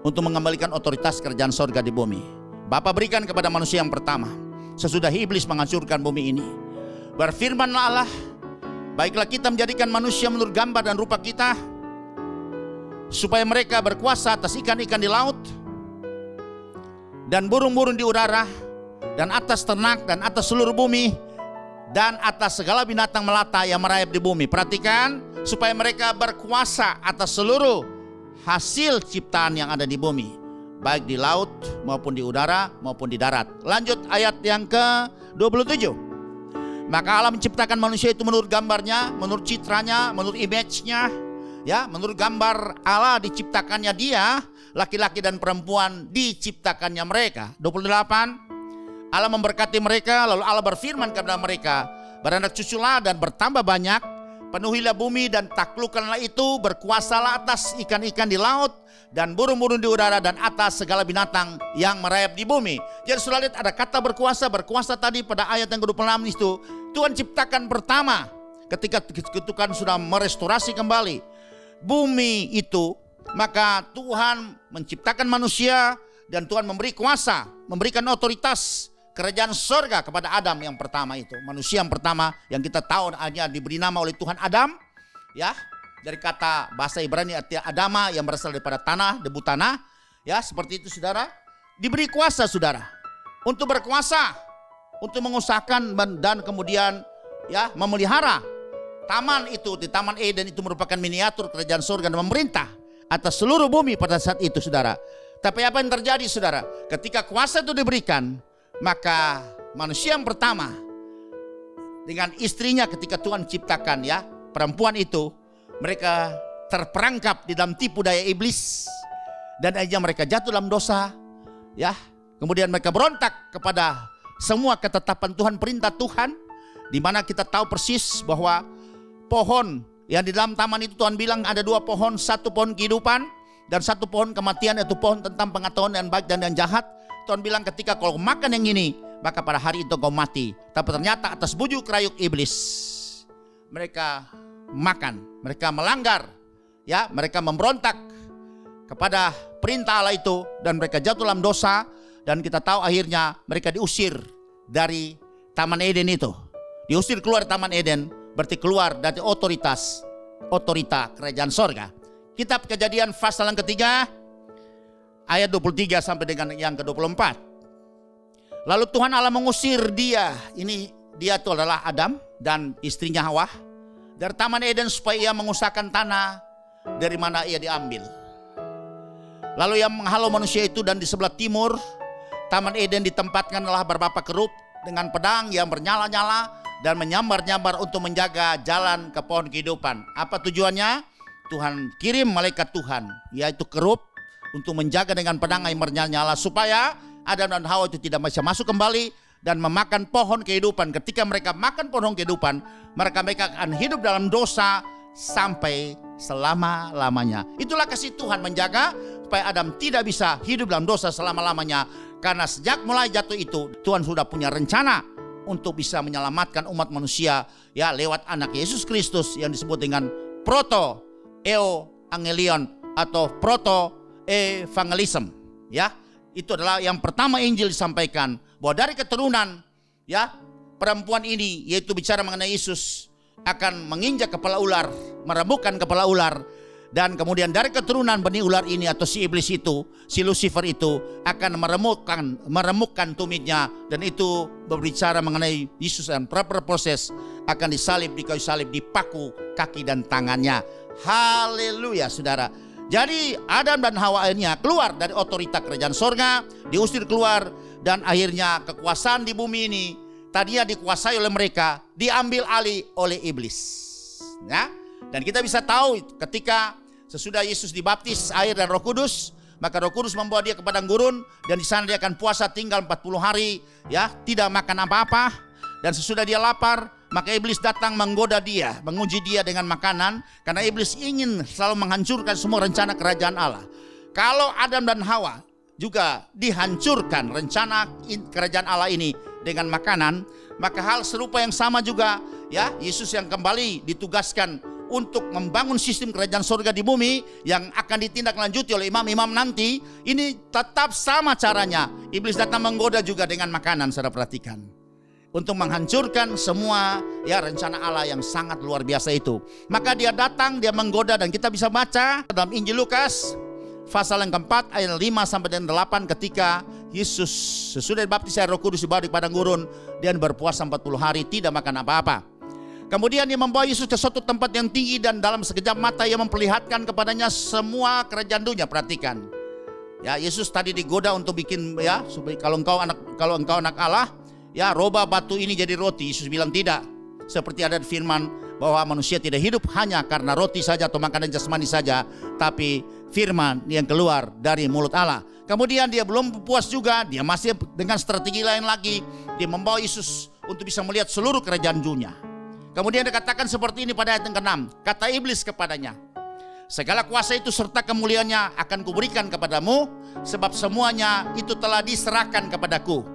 untuk mengembalikan otoritas kerajaan sorga di bumi. Bapa berikan kepada manusia yang pertama sesudah iblis menghancurkan bumi ini. Berfirmanlah Allah, baiklah kita menjadikan manusia menurut gambar dan rupa kita, supaya mereka berkuasa atas ikan-ikan di laut, dan burung-burung di udara, dan atas ternak, dan atas seluruh bumi, dan atas segala binatang melata yang merayap di bumi. Perhatikan, supaya mereka berkuasa atas seluruh hasil ciptaan yang ada di bumi, baik di laut maupun di udara maupun di darat. Lanjut ayat yang ke-27. Maka Allah menciptakan manusia itu menurut gambarnya, menurut citranya, menurut image-nya, ya, menurut gambar Allah diciptakannya dia, laki-laki dan perempuan diciptakannya mereka. 28. Allah memberkati mereka, lalu Allah berfirman kepada mereka, beranak cuculah dan bertambah banyak, penuhilah bumi dan taklukkanlah itu, berkuasalah atas ikan-ikan di laut dan burung-burung di udara dan atas segala binatang yang merayap di bumi. Jadi sudah lihat ada kata berkuasa. Berkuasa tadi pada ayat yang ke-26 itu Tuhan ciptakan pertama ketika Tuhan sudah merestorasi kembali bumi itu. Maka Tuhan menciptakan manusia dan Tuhan memberi kuasa, memberikan otoritas kerajaan sorga kepada Adam yang pertama itu. Manusia yang pertama yang kita tahu hanya diberi nama oleh Tuhan Adam, ya, dari kata bahasa Ibrani artinya Adama yang berasal daripada tanah, debu tanah, ya, seperti itu saudara. Diberi kuasa saudara untuk berkuasa, untuk mengusahakan dan kemudian ya memelihara taman itu. Di Taman Eden itu merupakan miniatur kerajaan sorga dan memerintah atas seluruh bumi pada saat itu saudara. Tapi apa yang terjadi saudara? Ketika kuasa itu diberikan, maka manusia yang pertama dengan istrinya ketika Tuhan ciptakan ya perempuan itu, mereka terperangkap di dalam tipu daya iblis dan akhirnya mereka jatuh dalam dosa ya. Kemudian mereka berontak kepada semua ketetapan Tuhan, perintah Tuhan, di mana kita tahu persis bahwa pohon yang di dalam taman itu Tuhan bilang ada dua pohon, satu pohon kehidupan dan satu pohon kematian, yaitu pohon tentang pengetahuan yang baik dan yang jahat. Tuhan bilang ketika kau makan yang ini, maka pada hari itu kau mati. Tapi ternyata atas bujuk rayuk iblis mereka makan, mereka melanggar, ya, mereka memberontak kepada perintah Allah itu dan mereka jatuh dalam dosa. Dan kita tahu akhirnya mereka diusir dari Taman Eden itu. Diusir keluar Taman Eden berarti keluar dari otorita kerajaan sorga. Kitab Kejadian pasal yang ketiga ayat 23 sampai dengan yang ke-24. Lalu Tuhan Allah mengusir dia itu adalah Adam dan istrinya Hawa dari Taman Eden supaya ia mengusahakan tanah dari mana ia diambil. Lalu ia menghalau manusia itu dan di sebelah timur Taman Eden ditempatkanlah beberapa kerub dengan pedang yang bernyala-nyala dan menyambar-nyambar untuk menjaga jalan ke pohon kehidupan. Apa tujuannya? Tuhan kirim malaikat Tuhan, yaitu kerub, untuk menjaga dengan pedang yang bernyala-nyala supaya Adam dan Hawa itu tidak bisa masuk kembali dan memakan pohon kehidupan. Ketika mereka makan pohon kehidupan, mereka akan hidup dalam dosa sampai selama-lamanya. Itulah kasih Tuhan menjaga supaya Adam tidak bisa hidup dalam dosa selama-lamanya. Karena sejak mulai jatuh itu, Tuhan sudah punya rencana untuk bisa menyelamatkan umat manusia ya lewat anak Yesus Kristus yang disebut dengan proto evangelion atau proto evangelism. Ya, itu adalah yang pertama Injil disampaikan bahwa dari keturunan ya perempuan ini, yaitu bicara mengenai Yesus, akan menginjak kepala ular, meremukkan kepala ular, dan kemudian dari keturunan benih ular ini atau si iblis itu, si Lucifer itu akan meremukkan tumitnya, dan itu berbicara mengenai Yesus dan proses akan disalib di kayu salib, dipaku kaki dan tangannya. Haleluya saudara. Jadi Adam dan Hawa akhirnya keluar dari otoritas kerajaan sorga, diusir keluar, dan akhirnya kekuasaan di bumi ini tadinya dikuasai oleh mereka diambil alih oleh iblis. Ya, dan kita bisa tahu ketika sesudah Yesus dibaptis air dan Roh Kudus, maka Roh Kudus membawa dia ke padang gurun, dan di sana dia akan puasa tinggal 40 hari, ya, tidak makan apa-apa. Dan sesudah dia lapar, maka iblis datang menggoda dia, menguji dia dengan makanan, karena iblis ingin selalu menghancurkan semua rencana kerajaan Allah. Kalau Adam dan Hawa juga dihancurkan rencana kerajaan Allah ini dengan makanan, maka hal serupa yang sama juga ya, Yesus yang kembali ditugaskan untuk membangun sistem kerajaan surga di bumi yang akan ditindaklanjuti oleh imam-imam nanti, ini tetap sama caranya. Iblis datang menggoda juga dengan makanan, saudara perhatikan, untuk menghancurkan semua ya rencana Allah yang sangat luar biasa itu. Maka dia datang, dia menggoda, dan kita bisa baca dalam Injil Lukas pasal yang keempat ayat 5 sampai dengan 8, ketika Yesus sesudah dibaptis air Roh Kudus dibawa di padang gurun, dia berpuasa 40 hari tidak makan apa-apa. Kemudian dia membawa Yesus ke suatu tempat yang tinggi, dan dalam sekejap mata ia memperlihatkan kepadanya semua kerajaan dunia. Perhatikan. Ya, Yesus tadi digoda untuk bikin ya, supaya kalau engkau anak Allah, ya, roba batu ini jadi roti. Yesus bilang tidak. Seperti ada firman bahwa manusia tidak hidup hanya karena roti saja atau makanan jasmani saja, tapi firman yang keluar dari mulut Allah. Kemudian dia belum puas juga, dia masih dengan strategi lain lagi. Dia membawa Yesus untuk bisa melihat seluruh kerajaan dunia. Kemudian dikatakan seperti ini pada ayat yang ke-6. Kata iblis kepadanya, segala kuasa itu serta kemuliaannya akan kuberikan kepadamu, sebab semuanya itu telah diserahkan kepadaku.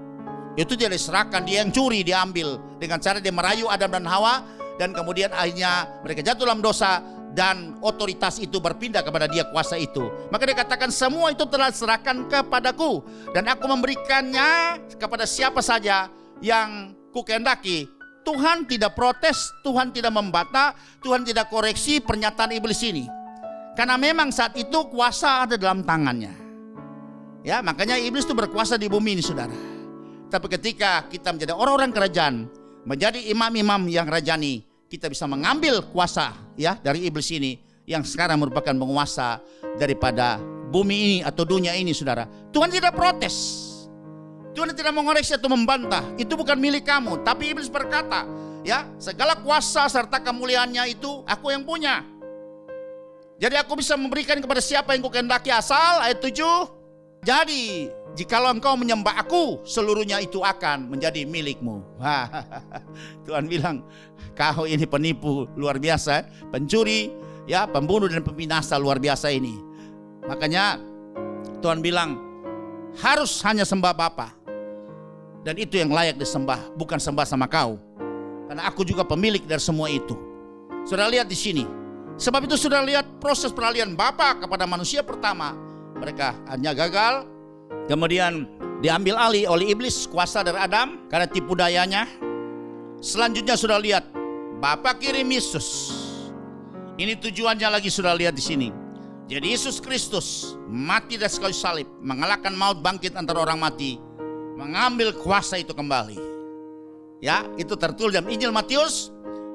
Itu dia diserahkan, dia yang curi, dia ambil dengan cara dia merayu Adam dan Hawa, dan kemudian akhirnya mereka jatuh dalam dosa, dan otoritas itu berpindah kepada dia, kuasa itu. Maka dia katakan semua itu telah diserahkan kepadaku, dan aku memberikannya kepada siapa saja yang kukehendaki. Tuhan tidak protes, Tuhan tidak membantah, Tuhan tidak koreksi pernyataan iblis ini. Karena memang saat itu kuasa ada dalam tangannya. Ya, makanya iblis itu berkuasa di bumi ini, saudara. Tapi ketika kita menjadi orang-orang kerajaan, menjadi imam-imam yang rajani, kita bisa mengambil kuasa ya dari iblis ini yang sekarang merupakan penguasa daripada bumi ini atau dunia ini, saudara. Tuhan tidak protes. Tuhan tidak mengoreksi atau membantah. Itu bukan milik kamu. Tapi iblis berkata, ya, segala kuasa serta kemuliaannya itu aku yang punya. Jadi aku bisa memberikan kepada siapa yang kukehendaki, asal ayat 7. Jadi jikalau engkau menyembah aku, seluruhnya itu akan menjadi milikmu. Tuhan bilang, kau ini penipu luar biasa, pencuri, ya, pembunuh dan pembinasa luar biasa ini. Makanya Tuhan bilang harus hanya sembah Bapa. Dan itu yang layak disembah, bukan sembah sama kau. Karena aku juga pemilik dari semua itu. Sudah lihat di sini. Sebab itu sudah lihat proses peralihan Bapa kepada manusia pertama. Mereka hanya gagal. Kemudian diambil alih oleh iblis kuasa dari Adam karena tipu dayanya. Selanjutnya sudah lihat Bapa kirim Yesus. Ini tujuannya lagi, sudah lihat di sini. Jadi Yesus Kristus mati dari kayu salib, mengalahkan maut, bangkit antara orang mati, mengambil kuasa itu kembali. Ya, itu tertulis dalam Injil Matius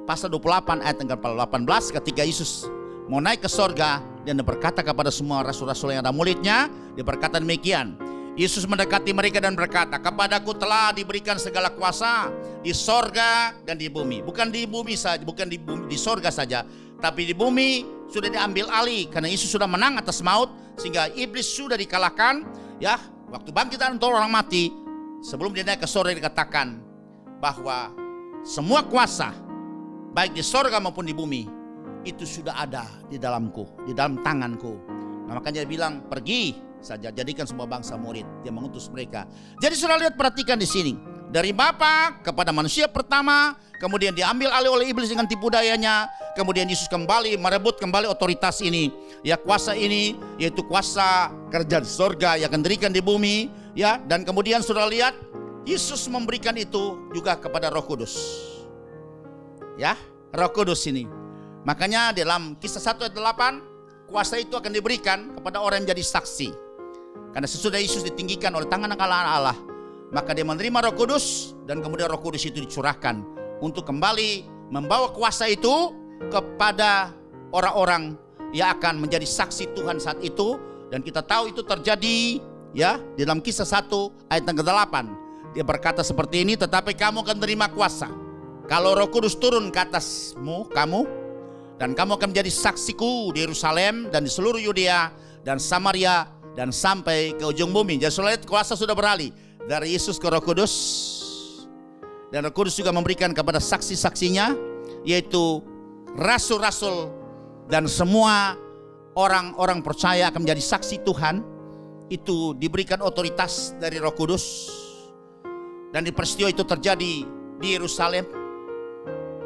pasal 28 ayat 18, ketika Yesus mau naik ke sorga dan dia berkata kepada semua rasul-rasul yang ada mulutnya, dia berkata demikian, Yesus mendekati mereka dan berkata, "Kepadaku telah diberikan segala kuasa di sorga dan di bumi." Bukan di bumi saja, bukan di sorga saja, tapi di bumi sudah diambil alih karena Yesus sudah menang atas maut, sehingga iblis sudah dikalahkan. Ya, waktu bangkitan untuk orang mati, sebelum dia naik ke sorga dikatakan bahwa semua kuasa baik di sorga maupun di bumi itu sudah ada di dalamku, di dalam tanganku. Nah, makanya dia bilang, "Pergi saja, jadikan semua bangsa murid." Dia mengutus mereka. Jadi sudah lihat, perhatikan di sini. Dari Bapa kepada manusia pertama, kemudian diambil alih oleh iblis dengan tipu dayanya. Kemudian Yesus kembali merebut kembali otoritas ini. Ya, kuasa ini yaitu kuasa kerajaan sorga yang akan diberikan di bumi. Ya, dan kemudian sudah lihat Yesus memberikan itu juga kepada Roh Kudus. Ya, Roh Kudus ini. Makanya dalam Kisah 1 ayat 8, kuasa itu akan diberikan kepada orang yang jadi saksi. Karena sesudah Yesus ditinggikan oleh tangan Allah, maka dia menerima Roh Kudus, dan kemudian Roh Kudus itu dicurahkan untuk kembali membawa kuasa itu kepada orang-orang yang akan menjadi saksi Tuhan saat itu. Dan kita tahu itu terjadi ya di dalam Kisah 1 ayat yang ke-8. Dia berkata seperti ini, "Tetapi kamu akan menerima kuasa kalau Roh Kudus turun ke atasmu, dan kamu akan menjadi saksiku di Yerusalem dan di seluruh Yudea dan Samaria dan sampai ke ujung bumi." Jadi sudah lihat, kuasa sudah beralih dari Yesus ke Roh Kudus. Dan Roh Kudus juga memberikan kepada saksi-saksinya, yaitu rasul-rasul dan semua orang-orang percaya akan menjadi saksi Tuhan. Itu diberikan otoritas dari Roh Kudus. Dan di peristiwa itu terjadi di Yerusalem,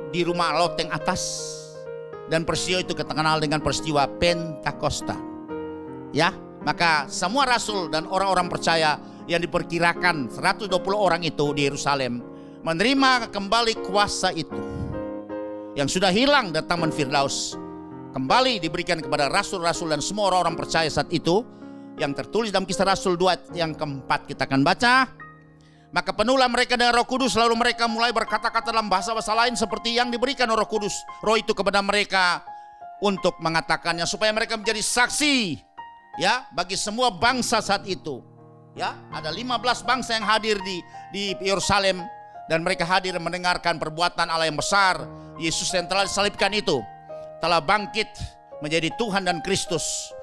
di rumah loteng atas. Dan peristiwa itu terkenal dengan peristiwa Pentakosta. Ya, maka semua rasul dan orang-orang percaya yang diperkirakan 120 orang itu di Yerusalem menerima kembali kuasa itu yang sudah hilang dari Taman Firdaus, kembali diberikan kepada rasul-rasul dan semua orang-orang percaya saat itu, yang tertulis dalam Kisah Rasul 2 yang keempat kita akan baca. Maka penuhlah mereka dengan Roh Kudus, lalu mereka mulai berkata-kata dalam bahasa-bahasa lain seperti yang diberikan Roh Kudus, Roh itu kepada mereka untuk mengatakannya, supaya mereka menjadi saksi ya bagi semua bangsa saat itu. Ya, ada 15 bangsa yang hadir di Yerusalem, dan mereka hadir mendengarkan perbuatan Allah yang besar. Yesus yang telah disalibkan itu telah bangkit menjadi Tuhan dan Kristus,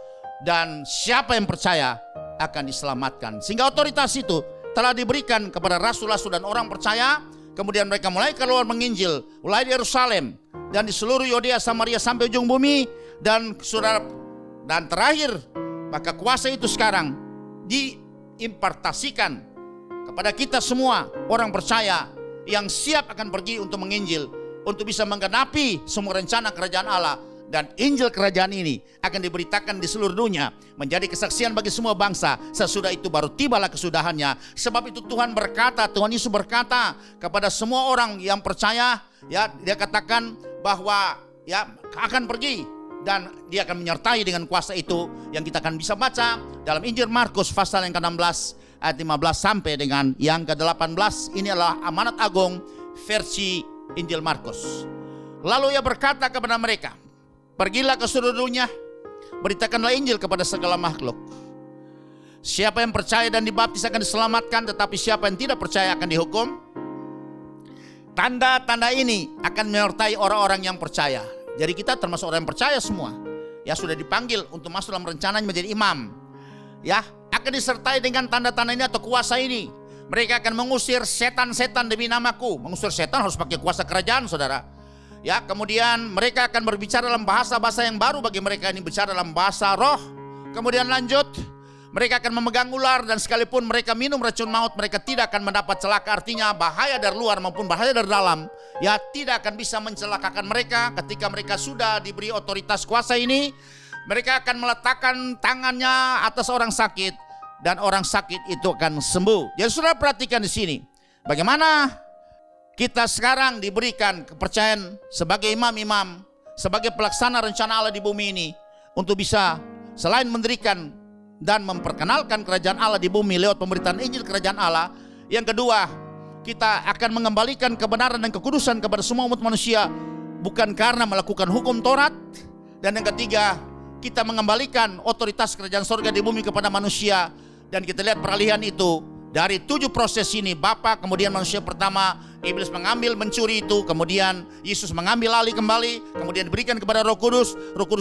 dan siapa yang percaya akan diselamatkan. Sehingga otoritas itu telah diberikan kepada rasul-rasul dan orang percaya. Kemudian mereka mulai keluar menginjil, mulai di Yerusalem dan di seluruh Yudea, Samaria sampai ujung bumi. Dan terakhir, maka kuasa itu sekarang diimpartasikan kepada kita semua orang percaya yang siap akan pergi untuk menginjil, untuk bisa menggenapi semua rencana kerajaan Allah. Dan Injil kerajaan ini akan diberitakan di seluruh dunia, menjadi kesaksian bagi semua bangsa. Sesudah itu baru tibalah kesudahannya. Sebab itu Tuhan berkata, Tuhan Yesus berkata kepada semua orang yang percaya, ya, dia katakan bahwa ya akan pergi, dan dia akan menyertai dengan kuasa itu, yang kita akan bisa baca dalam Injil Markus pasal yang ke-16 ayat 15 sampai dengan yang ke-18. Ini adalah amanat agung versi Injil Markus. Lalu ia berkata kepada mereka, "Pergilah ke seluruh dunia, beritakanlah Injil kepada segala makhluk. Siapa yang percaya dan dibaptis akan diselamatkan, tetapi siapa yang tidak percaya akan dihukum. Tanda-tanda ini akan menyertai orang-orang yang percaya." Jadi kita termasuk orang yang percaya semua. Ya, sudah dipanggil untuk masuk dalam rencananya menjadi imam. Ya, akan disertai dengan tanda-tanda ini atau kuasa ini. Mereka akan mengusir setan-setan demi namaku. Mengusir setan harus pakai kuasa kerajaan, saudara. Ya, kemudian mereka akan berbicara dalam bahasa-bahasa yang baru bagi mereka ini, bicara dalam bahasa roh. Kemudian lanjut, mereka akan memegang ular, dan sekalipun mereka minum racun maut, mereka tidak akan mendapat celaka. Artinya bahaya dari luar maupun bahaya dari dalam, ya, tidak akan bisa mencelakakan mereka. Ketika mereka sudah diberi otoritas kuasa ini, mereka akan meletakkan tangannya atas orang sakit, dan orang sakit itu akan sembuh. Jadi saudara perhatikan di sini, bagaimana kita sekarang diberikan kepercayaan sebagai imam-imam, sebagai pelaksana rencana Allah di bumi ini, untuk bisa selain mendirikan dan memperkenalkan kerajaan Allah di bumi lewat pemberitaan Injil kerajaan Allah. Yang kedua, kita akan mengembalikan kebenaran dan kekudusan kepada semua umat manusia, bukan karena melakukan hukum Taurat. Dan yang ketiga, kita mengembalikan otoritas kerajaan sorga di bumi kepada manusia, Dan kita lihat peralihan itu dari 7 proses ini, Bapa, kemudian manusia pertama, iblis mengambil, mencuri itu, kemudian Yesus mengambil alih kembali, kemudian diberikan kepada Roh Kudus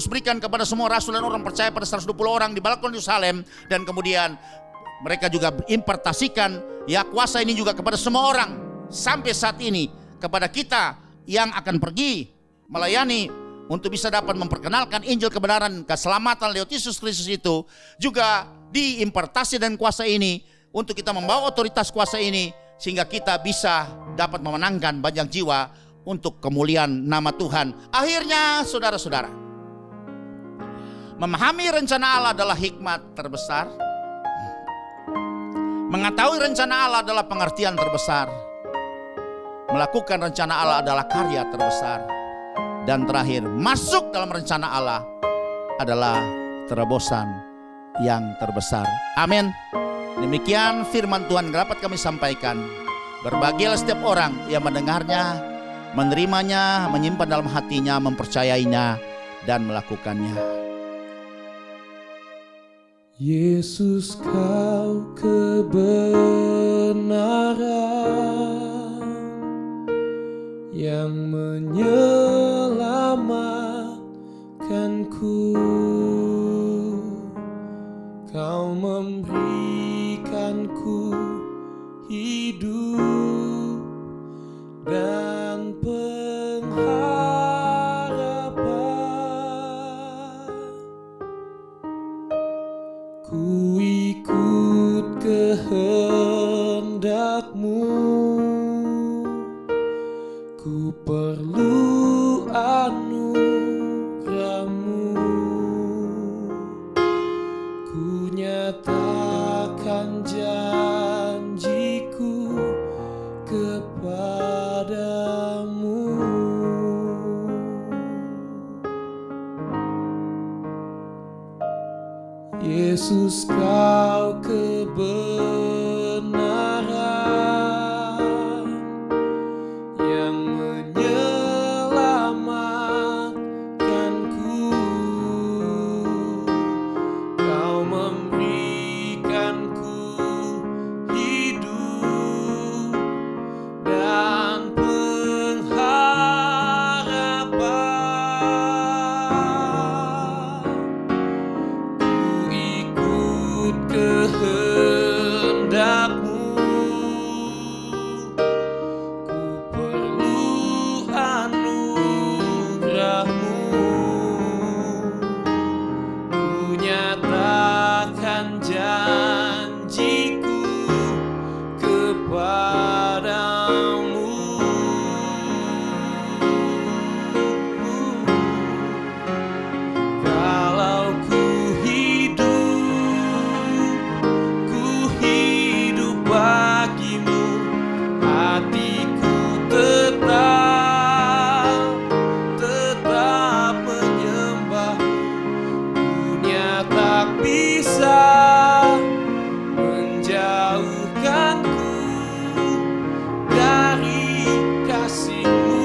berikan kepada semua rasul dan orang percaya pada 120 orang di balkon Yerusalem, dan kemudian mereka juga impartasikan ya kuasa ini juga kepada semua orang sampai saat ini kepada kita yang akan pergi melayani untuk bisa dapat memperkenalkan Injil kebenaran keselamatan lewat Yesus Kristus itu juga diimpartasi dan kuasa ini untuk kita membawa otoritas kuasa ini sehingga kita bisa dapat memenangkan banyak jiwa untuk kemuliaan nama Tuhan. Akhirnya saudara-saudara, memahami rencana Allah adalah hikmat terbesar. Mengetahui rencana Allah adalah pengertian terbesar. Melakukan rencana Allah adalah karya terbesar. Dan terakhir, masuk dalam rencana Allah adalah terobosan yang terbesar. Amin. Demikian firman Tuhan dapat kami sampaikan. Berbahagialah setiap orang yang mendengarnya, menerimanya, menyimpan dalam hatinya, mempercayainya, dan melakukannya. Yesus, kau kebenaran yang menyelamatkanku. Kau memberikanku hidup dan pengharapan. Ku ikut kehendak-Mu, ku perlu anugerah-Mu. Ku nyatakan janjiku kepadamu. Yesus, kau kebenaran yang menyelamatkanku. Kau memberikanku hidup dan pengharapan. Ku ikut kehendak-Mu, ku perlu anugerah-Mu. Ku nyatakan janjiku kepadamu. Kalau ku hidup bagi-Mu, hatiku tetap menyembah-Mu. Dunia tak bisa menjauhkanku dari kasih-Mu.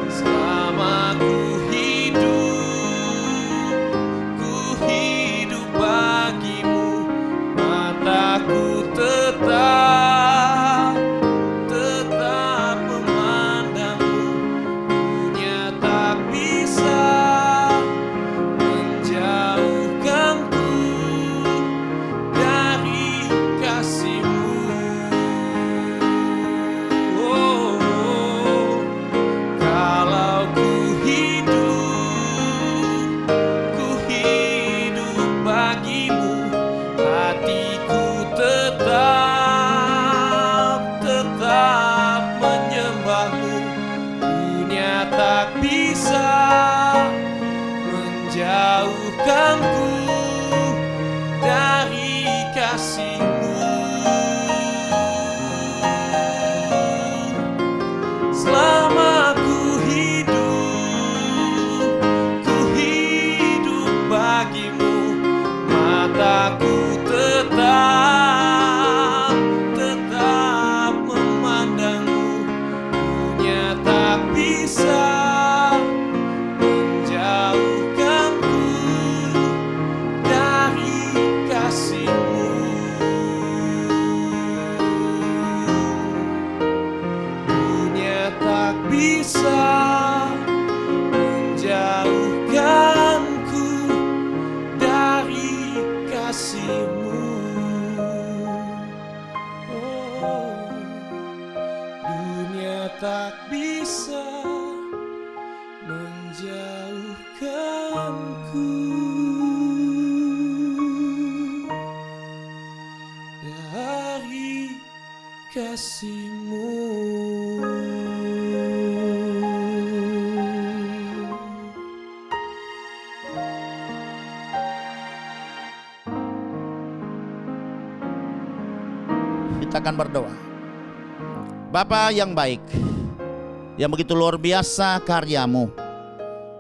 Selama ku hidup bagi-Mu, mataku tetap memandang-Mu. Dunia tak bisa menjauhkanku dari kasih-Mu. Oh, kalau ku hidup bagi-Mu, hatiku tetap menyembah-Mu. Dunia tak bisa menjauhkanku dari kasih-Mu. Selama ku hidup bagi-Mu, mataku tetap memandang-Mu. Dunia tak bisa menjauhkanku kasih-Mu. Oh, dunia tak bisa menjauhkanku dari kasih-Mu. Kita akan berdoa. Bapa yang baik, yang begitu luar biasa karya-Mu,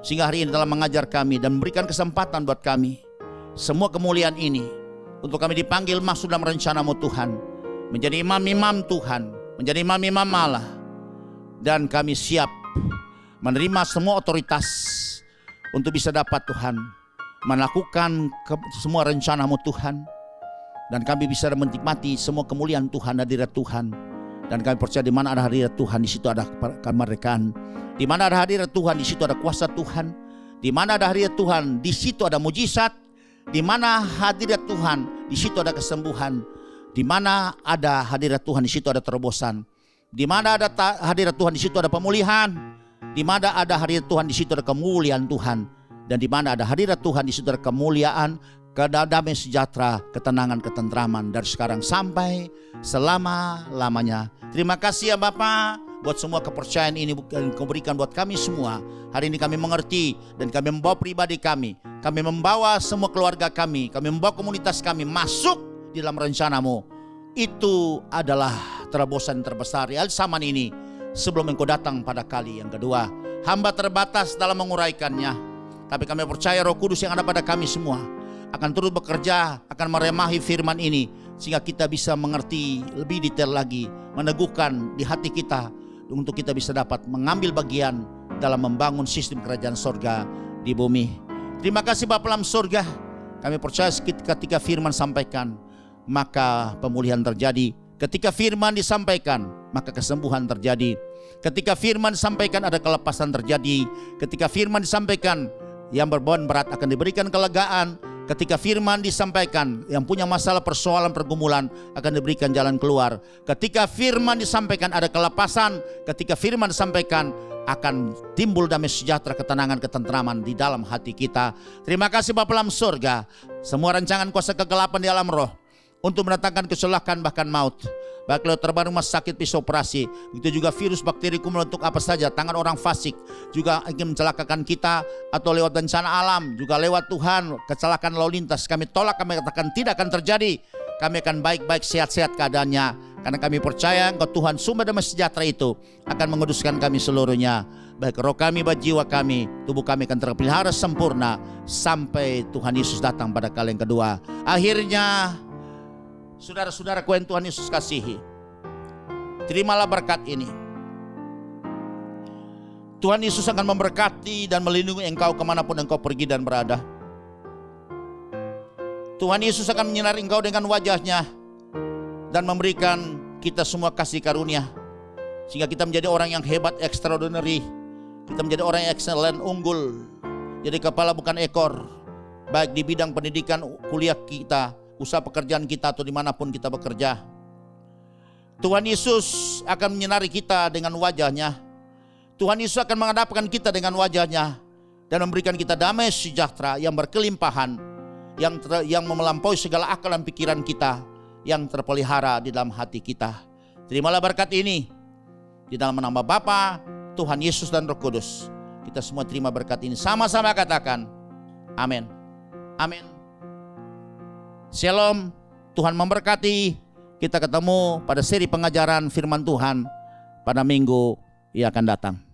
sehingga hari ini telah mengajar kami dan memberikan kesempatan buat kami. Semua kemuliaan ini untuk kami dipanggil masuk dalam rencana-Mu Tuhan, menjadi imam-imam Tuhan, menjadi imam-imam Allah. Dan kami siap menerima semua otoritas untuk bisa dapat Tuhan melakukan semua rencana-Mu Tuhan. Dan kami bisa menikmati semua kemuliaan Tuhan, hadirat Tuhan. Dan kami percaya di mana ada hadirat Tuhan, di situ ada kemerdekaan. Di mana ada hadirat Tuhan, di situ ada kuasa Tuhan. Di mana ada hadirat Tuhan, di situ ada mujizat. Di mana hadirat Tuhan, di situ ada kesembuhan. Di mana ada hadirat Tuhan, di situ ada terobosan. Di mana ada hadirat Tuhan, di situ ada pemulihan. Di mana ada hadirat Tuhan, di situ ada kemuliaan Tuhan. Dan di mana ada hadirat Tuhan, di situ ada kemuliaan, kedamaian sejahtera, ketenangan, ketentraman dari sekarang sampai selama-lamanya. Terima kasih ya Bapa buat semua kepercayaan ini yang Kau berikan buat kami semua. Hari ini kami mengerti dan kami membawa pribadi kami membawa semua keluarga kami membawa komunitas kami masuk di dalam rencana-Mu. Itu adalah terobosan terbesar di zaman ini sebelum Engkau datang pada kali yang kedua. Hamba terbatas dalam menguraikannya, tapi kami percaya Roh Kudus yang ada pada kami semua akan turut bekerja, akan meremahi firman ini, sehingga kita bisa mengerti lebih detail lagi, meneguhkan di hati kita, untuk kita bisa dapat mengambil bagian dalam membangun sistem kerajaan sorga di bumi. Terima kasih Bapa dalam sorga. Kami percaya ketika firman sampaikan, maka pemulihan terjadi. Ketika firman disampaikan, maka kesembuhan terjadi. Ketika firman disampaikan, ada kelepasan terjadi. Ketika firman disampaikan, yang beban berat akan diberikan kelegaan. Ketika firman disampaikan, yang punya masalah, persoalan, pergumulan akan diberikan jalan keluar. Ketika firman disampaikan, ada kelepasan. Ketika firman disampaikan, akan timbul damai sejahtera, ketenangan, ketentraman di dalam hati kita. Terima kasih Bapa dalam surga. Semua rancangan kuasa kegelapan di alam roh untuk mendatangkan kecelakaan bahkan maut, baik lewat terbang rumah sakit, pisau operasi, begitu juga virus, bakteri, kuman, untuk apa saja, tangan orang fasik juga ingin mencelakakan kita, atau lewat bencana alam, juga lewat Tuhan, kecelakaan lalu lintas, kami tolak, kami katakan tidak akan terjadi. Kami akan baik-baik, sehat-sehat keadaannya, karena kami percaya Engkau Tuhan sumber damai sejahtera itu akan menguduskan kami seluruhnya, baik roh kami, baik jiwa kami, tubuh kami akan terpelihara sempurna sampai Tuhan Yesus datang pada kali yang kedua. Akhirnya, saudara-saudaraku yang Tuhan Yesus kasihi, terimalah berkat ini. Tuhan Yesus akan memberkati dan melindungi engkau kemanapun engkau pergi dan berada. Tuhan Yesus akan menyinari engkau dengan wajahnya dan memberikan kita semua kasih karunia, sehingga kita menjadi orang yang hebat, extraordinary. Kita menjadi orang yang excellent, unggul, jadi kepala bukan ekor, baik di bidang pendidikan, kuliah kita, usaha pekerjaan kita, atau dimanapun kita bekerja. Tuhan Yesus akan menyinari kita dengan wajahnya. Tuhan Yesus akan menghadapkan kita dengan wajahnya dan memberikan kita damai sejahtera yang berkelimpahan, yang melampaui segala akal dan pikiran kita, yang terpelihara di dalam hati kita. Terimalah berkat ini di dalam nama Bapa, Tuhan Yesus dan Roh Kudus. Kita semua terima berkat ini, sama-sama katakan amin. Amin. Shalom, Tuhan memberkati. Kita ketemu pada seri pengajaran firman Tuhan pada minggu yang akan datang.